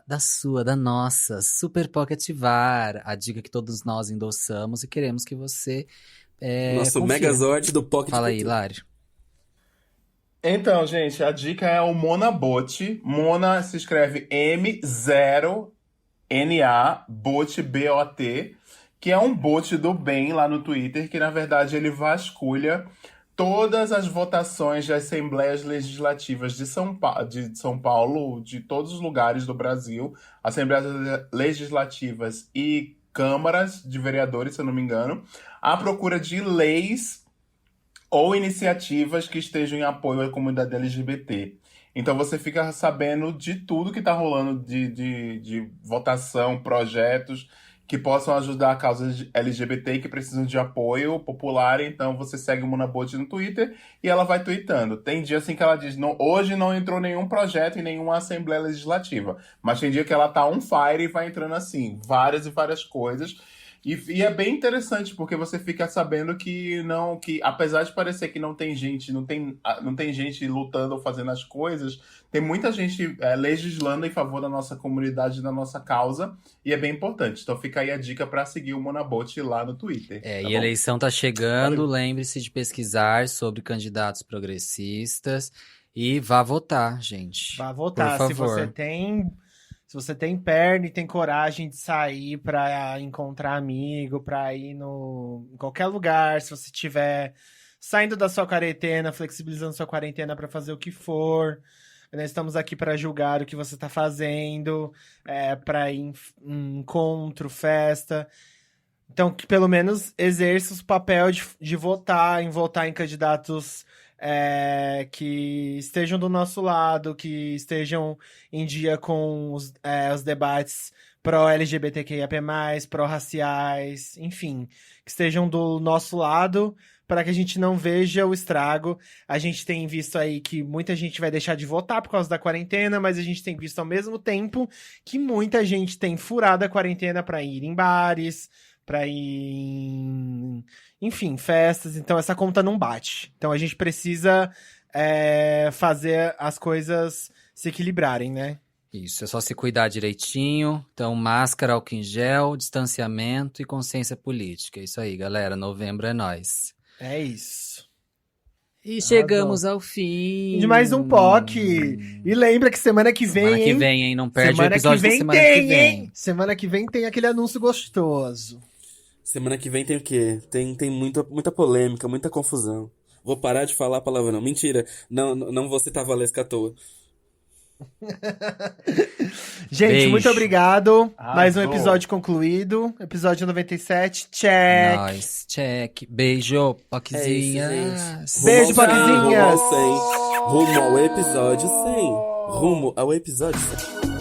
da sua, da nossa Super Pocket VAR, a dica que todos nós endossamos e queremos que você Nosso confira. Megazord do Pocket Fala aí, Cultura. Lari. Então, gente, a dica é o Monabot. Mona se escreve M0NA, bot, B-O-T, que é um bot do bem lá no Twitter, que na verdade ele vasculha todas as votações de assembleias legislativas de São Paulo, de todos os lugares do Brasil, assembleias legislativas e câmaras de vereadores, se eu não me engano, à procura de leis ou iniciativas que estejam em apoio à comunidade LGBT. Então você fica sabendo de tudo que está rolando de votação, projetos que possam ajudar a causa LGBT e que precisam de apoio popular. Então você segue o Monabot no Twitter e ela vai tweetando. Tem dia assim que ela diz, não, hoje não entrou nenhum projeto em nenhuma Assembleia Legislativa, mas tem dia que ela tá on fire e vai entrando assim, várias e várias coisas. E é bem interessante, porque você fica sabendo que não, que apesar de parecer que não tem gente, não tem gente lutando ou fazendo as coisas, tem muita gente legislando em favor da nossa comunidade, da nossa causa, e é bem importante. Então fica aí a dica para seguir o Monabot lá no Twitter. Tá E a bom? eleição tá chegando, Valeu. lembre-se de pesquisar sobre candidatos progressistas e vá votar, gente. Vá votar. Por Se favor. se você tem perna e tem coragem de sair pra encontrar amigo, pra ir em qualquer lugar, se você tiver saindo da sua quarentena, flexibilizando sua quarentena pra fazer o que for, nós estamos aqui pra julgar o que você tá fazendo, pra ir em encontro, festa. Então, que pelo menos exerça o papel de votar em candidatos que estejam do nosso lado, que estejam em dia com os debates pró-LGBTQIAP+, pró-raciais, enfim, que estejam do nosso lado para que a gente não veja o estrago. A gente tem visto aí que muita gente vai deixar de votar por causa da quarentena, mas a gente tem visto ao mesmo tempo que muita gente tem furado a quarentena para ir em bares, para ir em, enfim, festas. Então essa conta não bate. Então a gente precisa fazer as coisas se equilibrarem, né? Isso, é só se cuidar direitinho. Então, máscara, álcool em gel, distanciamento e consciência política. É isso aí, galera. Novembro é nóis. É isso. E chegamos ao fim De mais um POC. E lembra que semana que vem, Semana que hein? vem, hein? Não perde o Semana que episódio da vem semana tem, que vem. hein? Semana que vem tem aquele anúncio gostoso. Semana que vem tem o quê? Tem muita polêmica, muita confusão. Vou parar de falar palavrão. Mentira, não vou citar Valesca à toa. Gente, Beijo. muito obrigado. Mais um Arrasou. episódio concluído. Episódio 97. Check. Nós, check. Beijo, Poquezinhas. Beijo, Rumo ao Poquezinhas. 100. Rumo ao episódio 100. Rumo ao episódio 100.